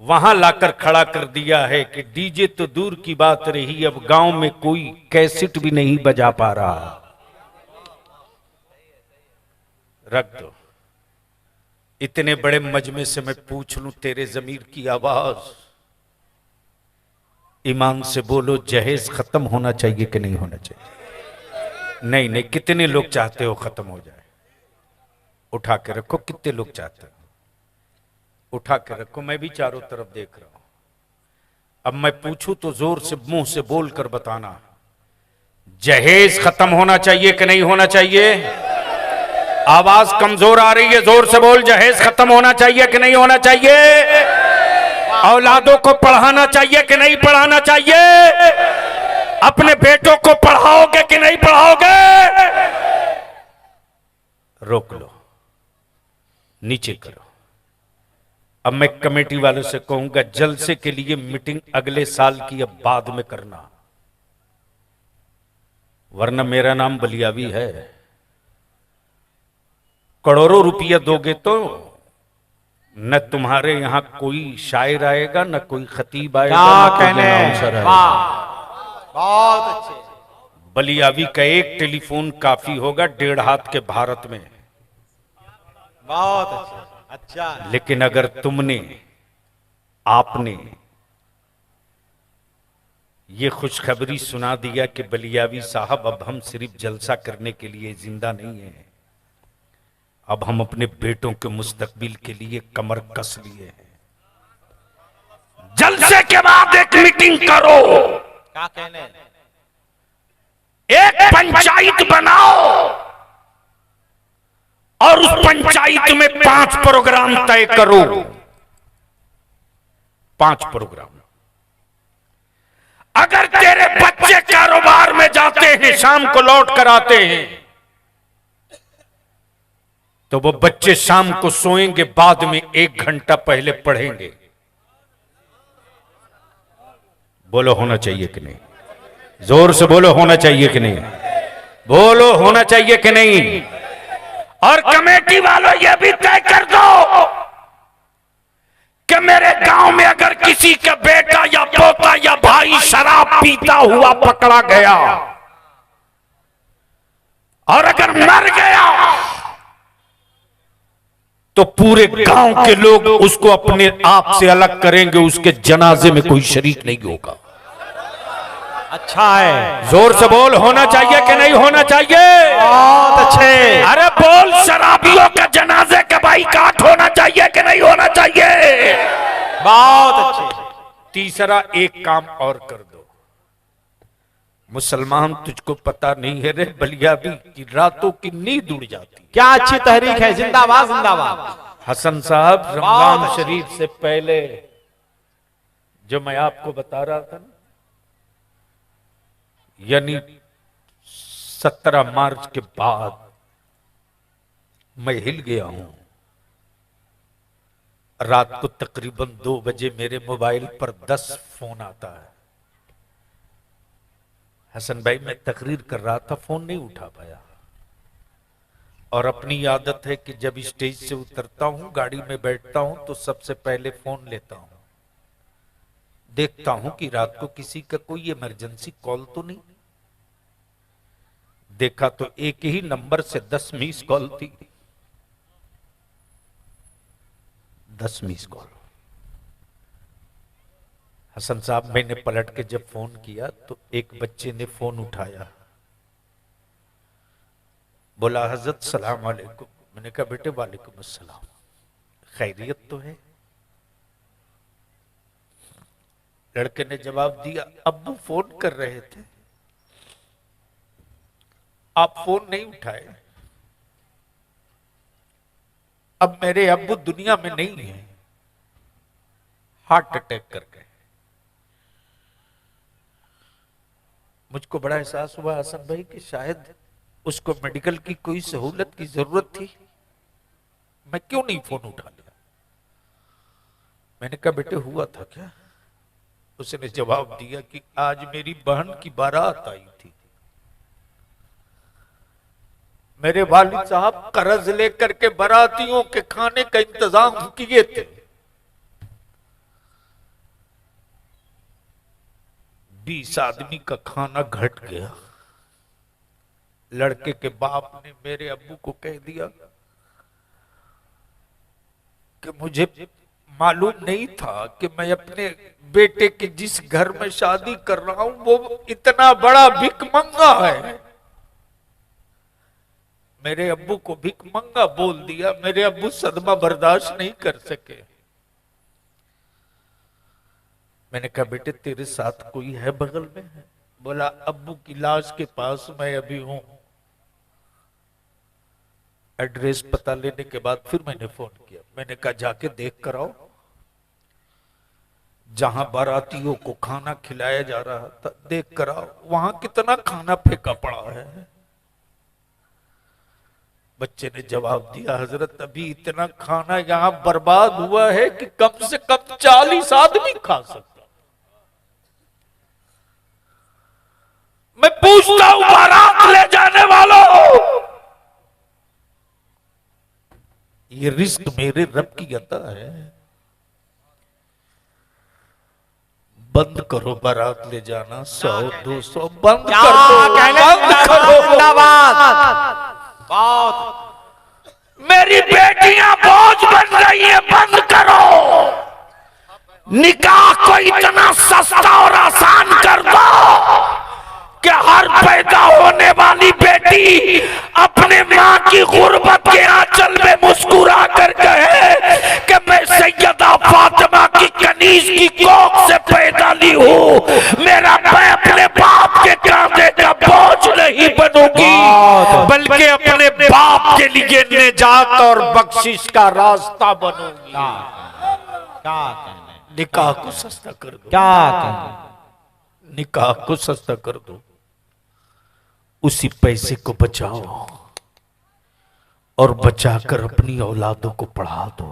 वहां लाकर खड़ा कर दिया है कि डीजे तो दूर की बात रही, अब गांव में कोई कैसेट भी नहीं बजा पा रहा। रख दो। इतने बड़े मजमे से मैं पूछ लूं तेरे जमीर की आवाज, ईमान से बोलो, जहेज खत्म होना चाहिए कि नहीं होना चाहिए? नहीं नहीं, कितने लोग चाहते हो खत्म हो जाए? उठा के रखो। कितने लोग चाहते हो? उठा के रखो। मैं भी चारों तरफ देख रहा हूं। अब मैं पूछूं तो जोर से मुंह से बोल कर बताना, जहेज खत्म होना चाहिए कि नहीं होना चाहिए? आवाज कमजोर आ रही है, जोर से बोल, जहेज खत्म होना चाहिए कि नहीं होना चाहिए? औलादों को पढ़ाना चाहिए कि नहीं पढ़ाना चाहिए? अपने बेटों को पढ़ाओगे कि नहीं पढ़ाओगे? रोक लो, नीचे करो। अब मैं कमेटी वालों से कहूंगा, जलसे के लिए मीटिंग अगले साल की अब बाद में करना, वरना मेरा नाम बलियावी है। करोड़ों रुपया दोगे तो न तुम्हारे यहां कोई शायर आएगा, न कोई खतीब आएगा, क्या न कोई कहने। अनाउंसर आएगा। बहुत अच्छे। बलियावी का एक टेलीफोन काफी होगा 1.5 हाथ के भारत में। बहुत अच्छे। अच्छा। लेकिन अगर तुमने, आपने ये खुशखबरी सुना दिया कि बलियावी साहब अब हम सिर्फ जलसा करने के लिए जिंदा नहीं है, अब हम अपने बेटों के मुस्तकबिल के लिए कमर कस लिए हैं, जलसे के बाद एक मीटिंग करो, क्या कहने। एक पंचायत बनाओ और उस पंचायत में 5 प्रोग्राम तय करो। 5 प्रोग्राम। अगर तेरे बच्चे कारोबार में जाते हैं, शाम को लौट कर आते हैं, तो वो बच्चे शाम को सोएंगे, बाद में 1 घंटा पहले पढ़ेंगे। बोलो होना चाहिए कि नहीं? जोर से बोलो, होना चाहिए कि नहीं? बोलो होना चाहिए कि नहीं? और कमेटी वालों ये भी तय कर दो कि मेरे गांव में अगर किसी का बेटा या पोता या भाई शराब पीता हुआ पकड़ा गया और अगर मर गया तो पूरे गांव के लोग उसको अपने आप से अलग करेंगे, उसके जनाजे में कोई शरीक नहीं होगा। अच्छा है। जोर से बोल, होना चाहिए कि नहीं होना चाहिए? बहुत अच्छे। अरे बोल, शराबियों का जनाजे का बाइकाट होना चाहिए कि नहीं होना चाहिए? बहुत अच्छे। तीसरा एक काम और कर दो। मुसलमान, तुझको पता नहीं है रे बलियावी की रातों की नींद उड़ जाती। क्या अच्छी तहरीक है। जिंदाबाद जिंदाबाद। हसन साहब, रमजान शरीफ से पहले जो मैं आपको बता रहा था ना, यानी 17 मार्च के बाद मैं हिल गया हूं। रात को तकरीबन 2 बजे मेरे मोबाइल पर 10 फोन आता है। हसन भाई मैं तकरीर कर रहा था, फोन नहीं उठा पाया। और अपनी आदत है कि जब स्टेज से उतरता हूं, गाड़ी में बैठता हूं, तो सबसे पहले फोन लेता हूं, देखता हूं कि रात को किसी का कोई इमरजेंसी कॉल तो नहीं। देखा तो एक ही नंबर से 10 मिस कॉल थी, 10 मिस कॉल। हसन साहब, मैंने पलट के जब फोन किया तो एक बच्चे ने फोन उठाया, बोला हजरत सलाम अलैकुम। मैंने कहा बेटे वालेकुम अस्सलाम, खैरियत तो है? लड़के ने जवाब दिया, अब्बू फोन कर रहे थे, आप फोन नहीं उठाए। अब मेरे अब्बू दुनिया में नहीं है, हार्ट अटैक कर गए। मुझको बड़ा एहसास हुआ हसन भाई कि शायद उसको मेडिकल की कोई सहूलत की जरूरत थी, मैं क्यों नहीं फोन उठा लिया। मैंने कहा बेटे हुआ था क्या? उसने जवाब दिया कि आज मेरी बहन की बारात आई थी, मेरे वालिद साहब कर्ज लेकर के बारातियों के खाने का इंतजाम किए थे। 20 आदमी का खाना घट गया। लड़के के बाप ने मेरे अब्बू को कह दिया कि मुझे मालूम नहीं था कि मैं अपने बेटे के जिस घर में शादी कर रहा हूं वो इतना बड़ा भिखमंगा है। मेरे अब्बू को भिखमंगा बोल दिया। मेरे अब्बू सदमा बर्दाश्त नहीं कर सके। मैंने कहा बेटे तेरे साथ कोई है बगल में? है। बोला अब्बू की लाश के पास मैं अभी हूं। एड्रेस पता लेने के बाद फिर मैंने फोन किया। मैंने कहा जाके देख कर आओ, जहां बारातियों को खाना खिलाया जा रहा था देख कर आओ, वहां कितना खाना फेंका पड़ा है। बच्चे ने जवाब दिया हजरत अभी इतना खाना यहां बर्बाद हुआ है कि कम से कम 40 आदमी खा सकता। मैं पूछता हूं बारात ले जाने वालों, ये रिस्क मेरे रब की अता है। बंद करो बारात ले जाना, 100-200 बंद कर दो, बंद करो। बहुत मेरी बेटियां बोझ बन रही है, बंद करो। निकाह को इतना सस्ता और आसान कर दो कि हर पैदा होने वाली बेटी अपने माँ की गुर्बत के आंचल में मुस्कुरा कर कहे कि मैं सैयदा फातिमा की कनीज की कोख से पैदा ली हूँ। मेरा मैं अपने बाप के कांधे का बोझ नहीं बनूंगी, बल्कि अपने बाप के लिए निजात और बख्शिश का रास्ता बनूंगी। क्या निकाह को सस्ता कर दो, क्या निकाह को सस्ता कर दो। उसी पैसे को बचाओ और बचाकर अपनी औलादों को पढ़ा दो।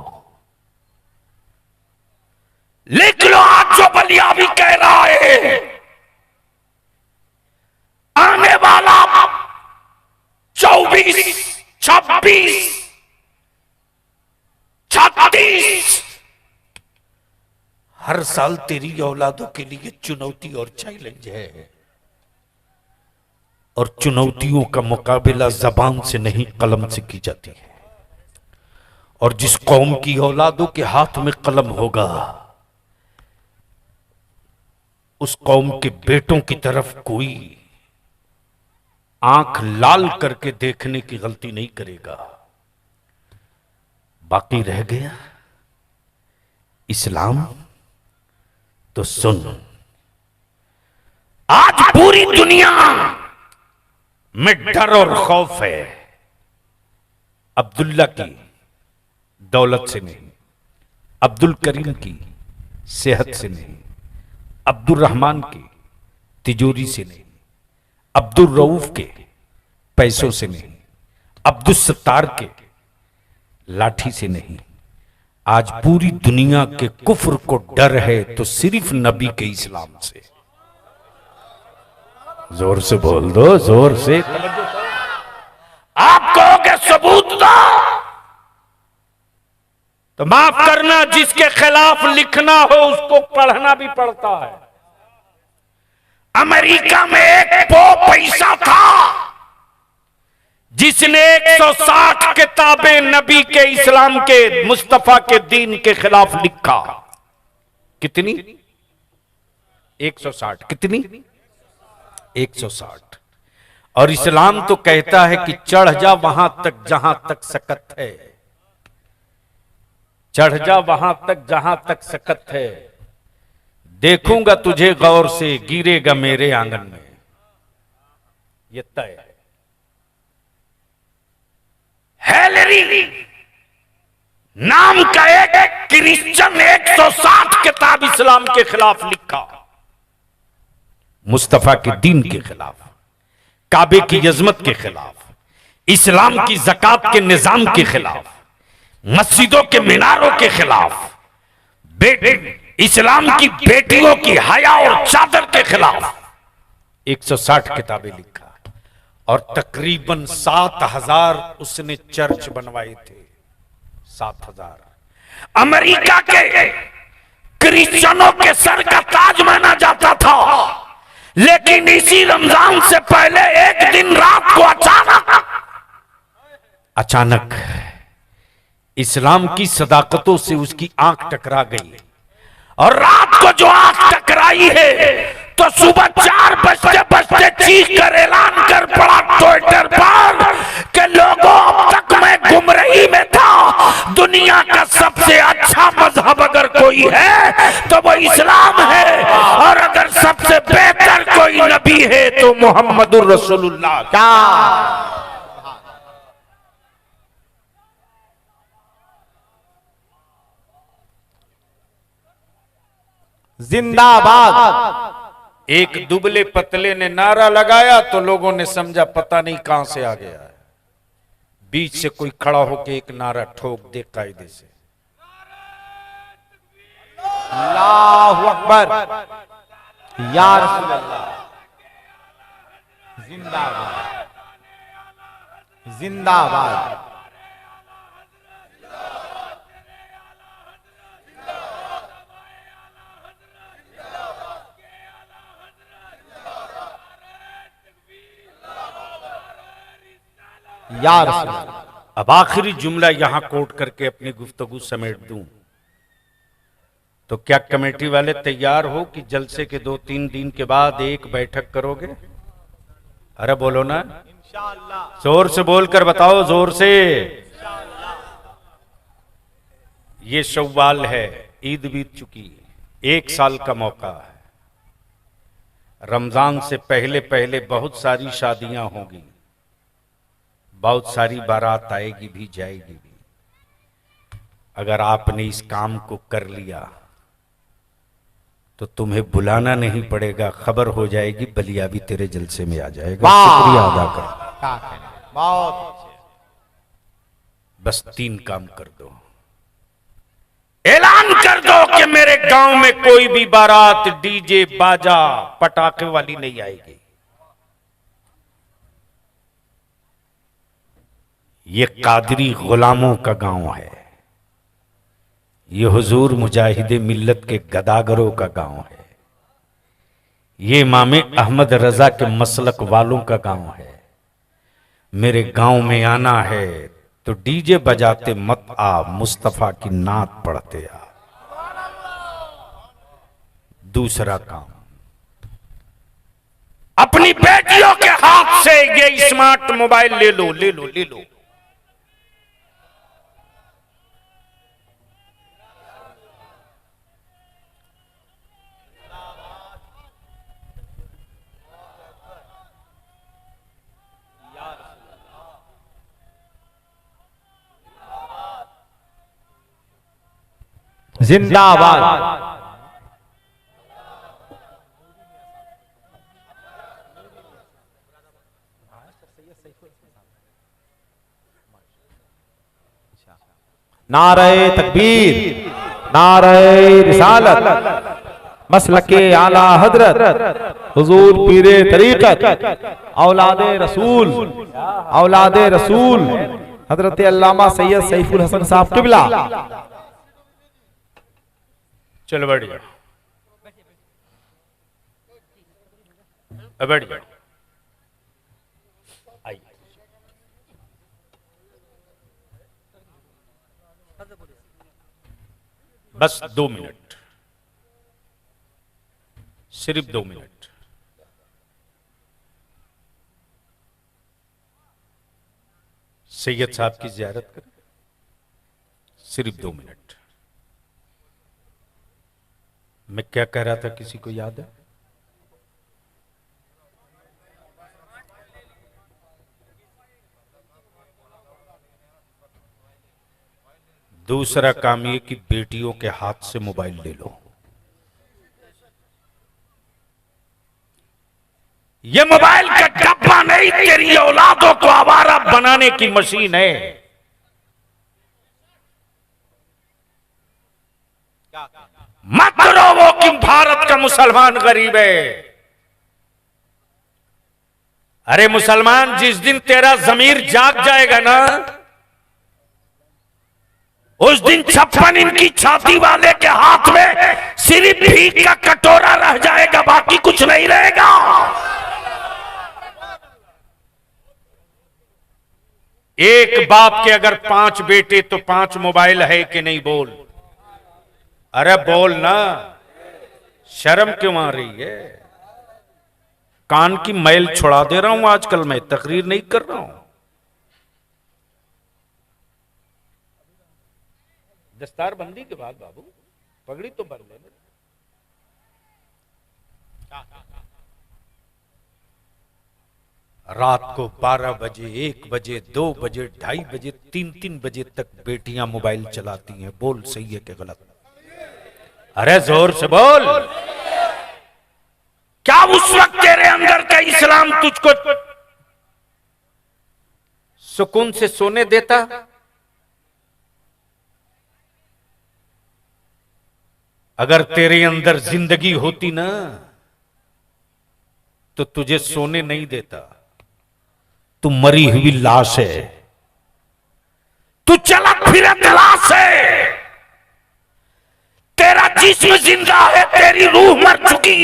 लिख लो आज जो बलिया भी कह रहा है, आने वाला 24, 26, 36 हर साल तेरी औलादों के लिए चुनौती और चैलेंज है। और चुनौतियों का मुकाबला जबान से नहीं कलम से की जाती है। और जिस कौम की औलादों के हाथ में कलम होगा, उस कौम के बेटों की तरफ कोई आंख लाल करके देखने की गलती नहीं करेगा। बाकी रह गया इस्लाम, तो सुन, आज पूरी दुनिया में डर और खौफ है। अब्दुल्ला की दौलत से नहीं, अब्दुल करीम की सेहत से नहीं, अब्दुल रहमान की तिजोरी से नहीं, अब्दुल रऊफ के पैसों से नहीं, अब्दुल सत्तार के लाठी से नहीं। आज पूरी दुनिया के कुफ्र को डर है तो सिर्फ नबी के इस्लाम से। जोर से बोल दो, जोर से। आप कहोगे सबूत दो, तो माफ करना, जिसके खिलाफ लिखना हो उसको पढ़ना भी पड़ता है। अमेरिका में एक पैसा था जिसने 160 किताबें नबी के, इस्लाम के, मुस्तफा के दीन के खिलाफ लिखा। कितनी? 160। कितनी? 160। और इस्लाम तो कहता है कि चढ़ जा वहां तक जहां तक सकत है, चढ़ जा वहां तक जहां तक सकत है, देखूंगा तुझे गौर से, गिरेगा मेरे आंगन में। यह तय है। हेलरी नाम का एक क्रिश्चियन 160 किताब इस्लाम के खिलाफ लिखा, मुस्तफा के दीन के खिलाफ, काबे की यजमत के खिलाफ, इस्लाम की ज़कात के निजाम के खिलाफ, मस्जिदों के मीनारों के खिलाफ, इस्लाम की बेटियों की हया और चादर के खिलाफ 160 किताबें लिखा। और तकरीबन 7,000 उसने चर्च बनवाए थे। 7,000 अमेरिका के क्रिश्चियनों के सर का ताज माना जाता था। लेकिन इसी रमजान से पहले एक दिन रात को अचानक इस्लाम की सदाकतों से उसकी आंख टकरा गई। और रात को जो आंख टकराई है तो सुबह 4 बजते बजते चीख कर ऐलान कर पड़ा ट्विटर पर कि लोगों, अब तक मैं गुमराही में था। दुनिया का सबसे अच्छा मजहब अगर कोई है तो वो इस्लाम है, और अगर सबसे बेहतर कोई नबी है तो मोहम्मदुर रसूलुल्लाह। क्या जिंदाबाद। एक दुबले पतले ने नारा लगाया तो लोगों ने समझा पता नहीं कहां से आ गया है। बीच से कोई खड़ा होकर एक नारा ठोक दे कायदे से, अल्लाहु अकबर, या रसूल अल्लाह, जिंदाबाद जिंदाबाद। या रसूल अल्लाह। अब आखिरी जुमला यहां कोट करके अपनी गुफ्तगू समेट दूं तो क्या कमेटी वाले तैयार हो कि जलसे के 2-3 दिन के बाद एक बैठक करोगे? अरे बोलो ना, इंशाअल्लाह। जोर से बोलकर बताओ, जोर से। ये शव्वाल है, ईद बीत चुकी, 1 साल का मौका है। रमजान से पहले पहले बहुत सारी शादियां होंगी, बहुत सारी बारात आएगी भी जाएगी भी। अगर आपने इस काम को कर लिया तो तुम्हें बुलाना नहीं पड़ेगा, खबर हो जाएगी, बलिया भी तेरे जलसे में आ जाएगा। शुक्रिया अदा कर। बहुत बस 3 काम कर दो। ऐलान कर दो कि मेरे गांव में कोई भी बारात डीजे बाजा पटाखे वाली नहीं आएगी। ये कादरी गुलामों का गांव है, ये हुजूर मुजाहिदे मिल्लत के गदागरों का गांव है, ये इमाम अहमद रजा के मसलक वालों का गांव है। मेरे गांव में आना है तो डीजे बजाते मत आ, मुस्तफा की नात पढ़ते आ। दूसरा काम, अपनी बेटियों के हाथ से ये स्मार्ट मोबाइल ले लो, ले लो, ले लो। जिंदाबाद। नारे तकबीर, नारे रिसालत, मसलके आला हजरत हुजूर पीरे तरीकत औलादे रसूल हजरत अल्लामा सैयद सैफुल हसन साहब किबला। चल बढ़िया, बढ़िया आइए। बस 2 मिनट, सिर्फ 2 मिनट। सैयद साहब की जियारत करें, सिर्फ 2 मिनट। मैं क्या कह रहा था, किसी को याद है? दूसरा काम ये कि बेटियों के हाथ से मोबाइल ले लो। ये मोबाइल का डब्बा नहीं, तेरी औलादों को आवारा बनाने की मशीन है। मत रोवो कि भारत का मुसलमान गरीब है। अरे मुसलमान, जिस दिन तेरा जमीर जाग जाएगा ना, उस दिन 56 इनकी छाती वाले के हाथ में सिर्फ भीख का कटोरा रह जाएगा, बाकी कुछ नहीं रहेगा। एक बाप के अगर 5 बेटे तो 5 मोबाइल है कि नहीं? बोल, अरे बोल ना, शर्म क्यों आ रही है? कान की मैल छुड़ा दे रहा हूं आजकल, मैं तकरीर नहीं कर रहा हूं। दस्तार बंदी के बाद बाबू पगड़ी तो बन लेना। रात को 12 बजे, 1 बजे, 2 बजे, 2:30 बजे, 3 बजे तक बेटियां मोबाइल चलाती हैं। बोल, सही है कि गलत? अरे जोर से बोल। क्या उस वक्त तेरे अंदर का इस्लाम तुझको सुकून से सोने देता? अगर तेरे अंदर जिंदगी होती ना, तो तुझे सोने नहीं देता। तू मरी हुई लाश है, तू चला फिरा लाश है। तेरा जिस्म जिंदा है, तेरी रूह मर चुकी।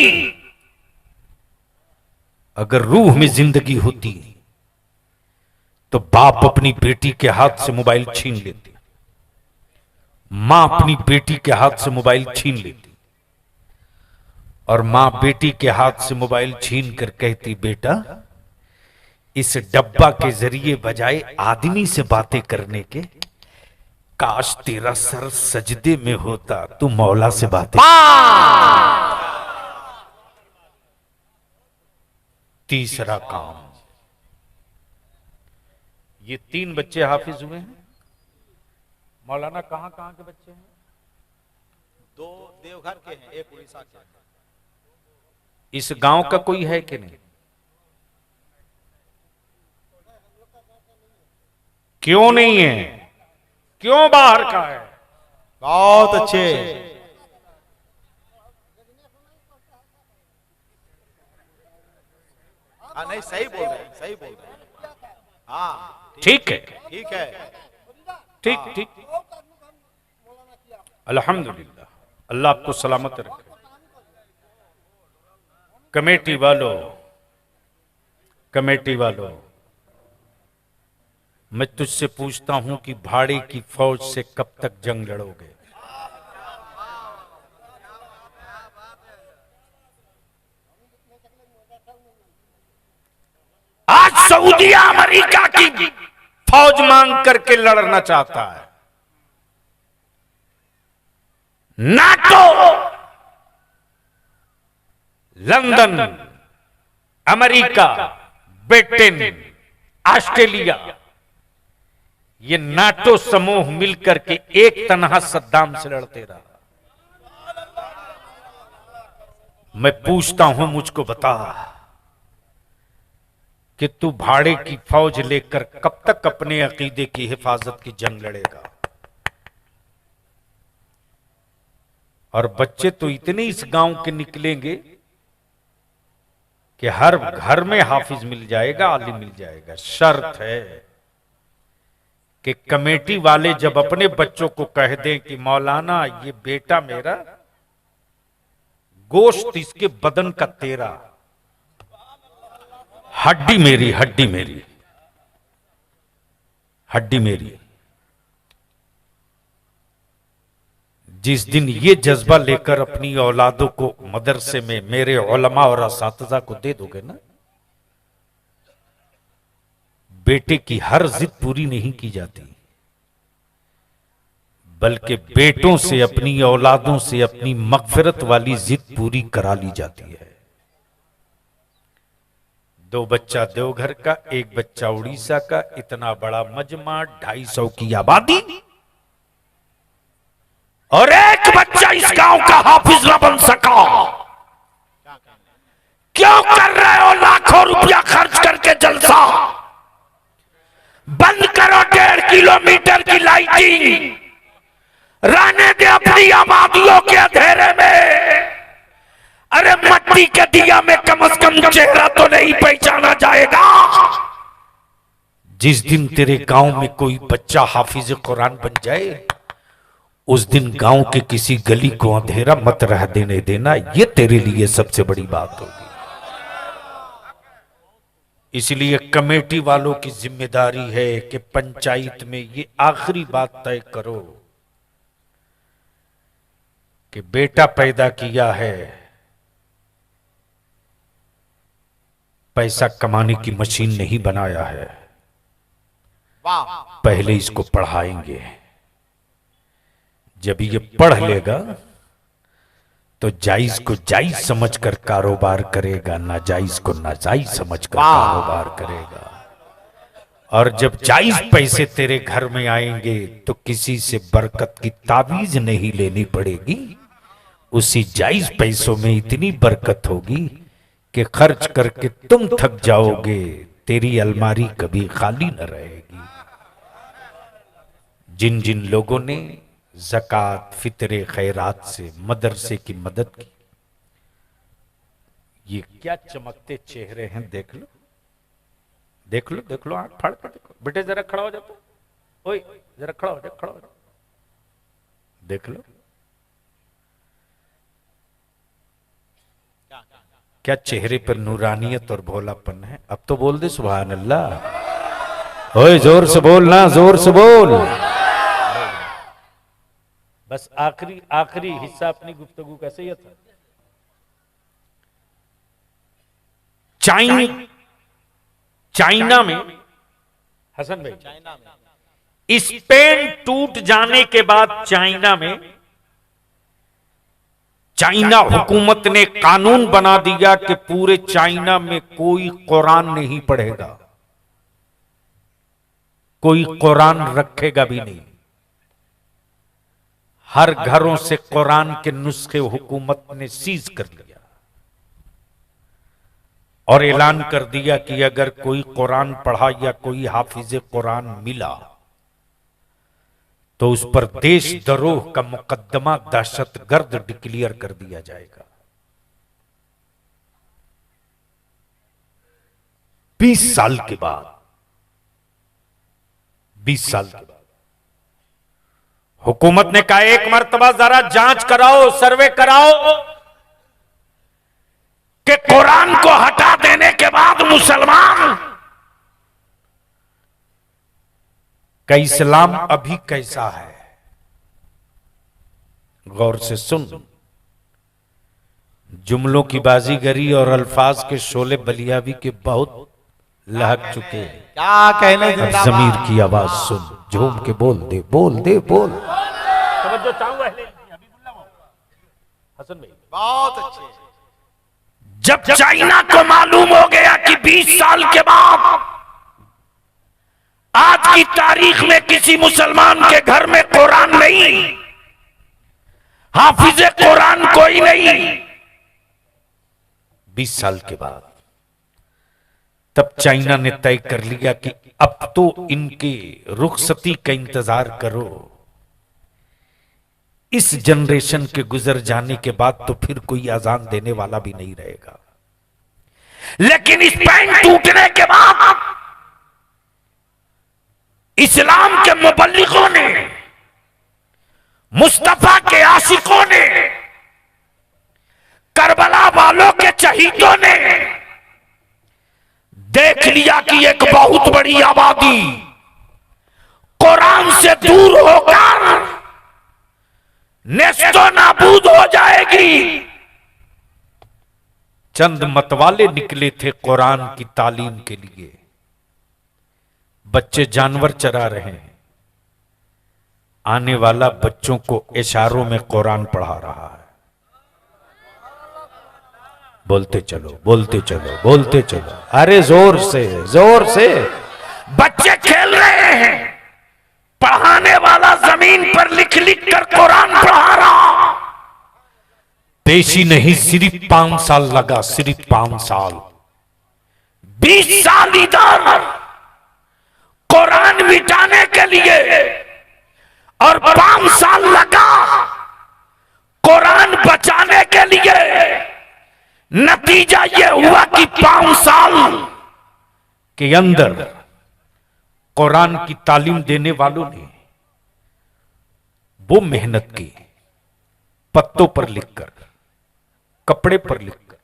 अगर रूह में जिंदगी होती तो बाप अपनी बेटी के हाथ से मोबाइल छीन लेती, मां अपनी बेटी के हाथ से मोबाइल छीन लेती, और मां बेटी के हाथ से मोबाइल छीन कर कहती, बेटा इस डब्बा के जरिए बजाय आदमी से बातें करने के, काश तेरा सर सजदे में होता, तू मौला से बातें। तीसरा काम, ये 3 बच्चे हाफिज हुए हैं। मौलाना कहां कहां के बच्चे हैं? 2 देवघर के हैं, 1 उड़ीसा के हैं। इस गांव का कोई है कि नहीं? क्यों नहीं है? क्यों बाहर का है? बहुत अच्छे। हाँ, नहीं सही बोल रहे हैं, सही बोल रहे हैं। हाँ ठीक है, ठीक है, ठीक ठीक। अल्हम्दुलिल्लाह, अल्लाह आपको सलामत रखे। कमेटी वालों, मैं तुझसे पूछता हूं कि भाड़े की फौज से कब तक जंग लड़ोगे? आज सऊदिया अमेरिका की फौज मांग करके लड़ना चाहता है। NATO, London, America, Britain, Australia, ये नाटो समूह मिलकर के एक तनहा सद्दाम से लड़ते रहा। मैं पूछता हूं, मुझको बता कि तू भाड़े की फौज लेकर कब तक अपने अकीदे की हिफाजत की जंग लड़ेगा? और बच्चे तो इतने इस गांव के निकलेंगे कि हर घर में हाफिज मिल जाएगा, आलिम मिल जाएगा। शर्त है कि कमेटी वाले जब अपने बच्चों को कह दें कि मौलाना ये बेटा मेरा, गोश्त इसके बदन का तेरा, हड्डी मेरी, हड्डी मेरी, हड्डी मेरी। जिस दिन ये जज्बा लेकर अपनी औलादों को मदरसे में मेरे उलमा और असातिज़ा को दे दोगे ना, बेटे की हर जिद पूरी नहीं की जाती, बल्कि बेटों से, अपनी औलादों से अपनी मगफिरत वाली जिद पूरी करा ली जाती है। 2 बच्चा देवघर का, 1 बच्चा उड़ीसा का, इतना बड़ा मजमा, 250 की आबादी, और 1 बच्चा इस गांव का हाफिज न बन सका। क्यों कर रहे हो लाखों रुपया खर्च करके जलसा? बंद करो 1.5 किलोमीटर की लाइटिंग, रहने दे अपनी आबादियों के अंधेरे में। अरे मट्टी के दिया में कम से कम चेहरा तो नहीं पहचाना जाएगा। जिस दिन तेरे गांव में कोई बच्चा हाफिज कुरान बन जाए, उस दिन गांव के किसी गली को अंधेरा मत रह देने देना। ये तेरे लिए सबसे बड़ी बात होगी। इसलिए कमेटी वालों की जिम्मेदारी है कि पंचायत में ये आखिरी बात तय करो कि बेटा पैदा किया है, पैसा कमाने की मशीन नहीं बनाया है, पहले इसको पढ़ाएंगे। जब ये पढ़ लेगा तो जायज को जायज समझकर कारोबार करेगा, नाजायज को नाजायज समझकर कारोबार करेगा। और जब जायज पैसे तेरे घर में आएंगे तो किसी से बरकत की ताबीज नहीं लेनी पड़ेगी। उसी जायज पैसों में इतनी बरकत होगी कि खर्च करके तुम थक जाओगे, तेरी अलमारी कभी खाली न रहेगी। जिन जिन लोगों ने ज़कात, फितरे, खैरात से मदरसे की मदद की, ये क्या चमकते चेहरे हैं, देख लो, देख लो, देख लो, आंख फाड़ कर देखो। बेटे जरा खड़ा हो जाओ, ओए जरा खड़ा हो जाओ, खड़ा हो जाओ, देख लो क्या चेहरे पर नूरानियत और भोलापन है। अब तो बोल दे सुभान अल्लाह। ओए जोर से बोल ना, जोर से बोल। बस आखिरी हिस्सा अपनी गुफ्तगू का सही था। चाइना में हसन भाई, स्पेन टूट जाने के बाद चाइना हुकूमत ने कानून बना दिया कि पूरे चाइना में कोई कुरान नहीं पढ़ेगा, कोई कुरान रखेगा भी नहीं। हर घरों से कुरान के नुस्खे हुकूमत ने सीज कर लिया और ऐलान कर दिया कि अगर कोई कुरान पढ़ा या कोई हाफिज कुरान मिला तो उस पर देशद्रोह का मुकदमा दहशतगर्द डिक्लेयर कर दिया जाएगा। 20 साल के बाद हुकूमत ने कहा एक मर्तबा जरा जांच कराओ, सर्वे कराओ कि कुरान को हटा देने के बाद मुसलमान का इस्लाम अभी कैसा है। गौर से सुन, जुमलों की बाजीगरी और अल्फाज के शोले बलियावी के बहुत लहक चुके हैं। क्या कहने अब जमीर की आवाज सुन, झूम के बोल दे, बोल दे, बोल। तवज्जो चाहूंगा हसन भाई, बहुत अच्छे। जब चाइना को मालूम हो गया कि 20 साल के बाद आज की तारीख में किसी मुसलमान के घर में कुरान नहीं, हाफिज कुरान कोई नहीं, 20 साल के बाद तब चाइना ने तय कर लिया कि अब तो इनके रुखसती का इंतजार करो, इस जनरेशन के गुजर जाने के बाद तो फिर कोई अजान देने वाला भी नहीं रहेगा। लेकिन इस पैन टूटने के बाद इस्लाम के मुबल्लिगों ने, मुस्तफा के आशिकों ने, करबला वालों के शहीदों ने देख लिया कि एक बहुत बड़ी आबादी कुरान से दूर होकर नेस्तो नाबूद हो जाएगी। चंद मतवाले निकले थे कुरान की तालीम के लिए। बच्चे जानवर चरा रहे हैं, आने वाला बच्चों को इशारों में कुरान पढ़ा रहा है। बोलते चलो, बोलते चलो, बोलते चलो, अरे जोर से, जोर से। बच्चे खेल रहे हैं, पढ़ाने वाला जमीन पर लिख लिख कर कुरान पढ़ा रहा। पेशी नहीं, सिर्फ 5 साल लगा, सिर्फ 5 साल। 20 साल इधर कुरान मिटाने के लिए और 5 साल लगा कुरान बचाने के लिए। नतीजा यह हुआ कि 5 साल के अंदर कुरान की तालीम देने वालों ने वो मेहनत की, पत्तों पर लिखकर, कपड़े पर लिखकर,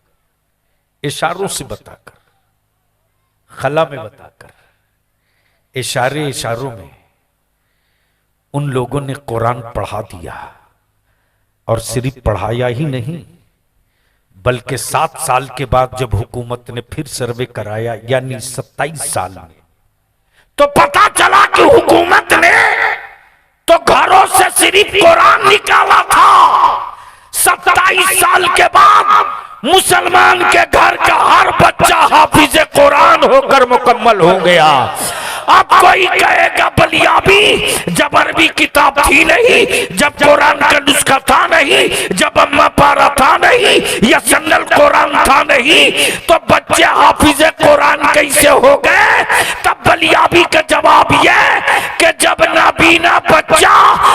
इशारों से बताकर, खला में बताकर, इशारे इशारों में उन लोगों ने कुरान पढ़ा दिया। और सिर्फ पढ़ाया ही नहीं, बल्कि 7 साल के बाद जब हुकूमत ने फिर सर्वे कराया, यानी 27 साल में, तो पता चला कि हुकूमत ने तो घरों से सिर्फ कुरान निकाला था। 27 साल के बाद मुसलमान के घर का हर बच्चा हाफिज कुरान होकर मुकम्मल हो गया। अब कोई कहेगा बलियाबी, जब अरबी किताब थी नहीं, जब कुरान का नुस्खा था नहीं, जब अम्मा पारा था नहीं, या सन्नल कुरान था नहीं, तो बच्चे हाफिज कुरान कैसे हो गए? तब बलियाबी का जवाब यह कि जब नाबीना बच्चा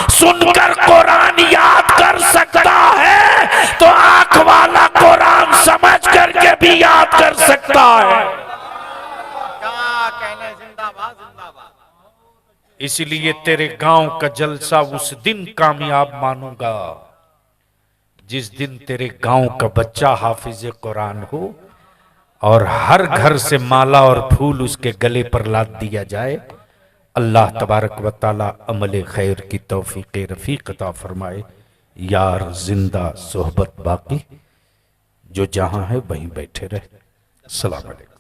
सुनकर कुरान याद कर सकता है तो आंख वाला कुरान समझ करके भी याद कर सकता है। इसलिए तेरे गांव का जलसा उस दिन कामयाब मानूंगा जिस दिन तेरे गांव का बच्चा हाफिज कुरान हो और हर घर से माला और फूल उसके गले पर लाद दिया जाए। अल्लाह तबारक व तआला अमल खैर की तौफीक रफीक अता फरमाए। यार जिंदा सोहबत बाकी, जो जहां है वहीं बैठे रहे। अस्सलाम वालेकुम।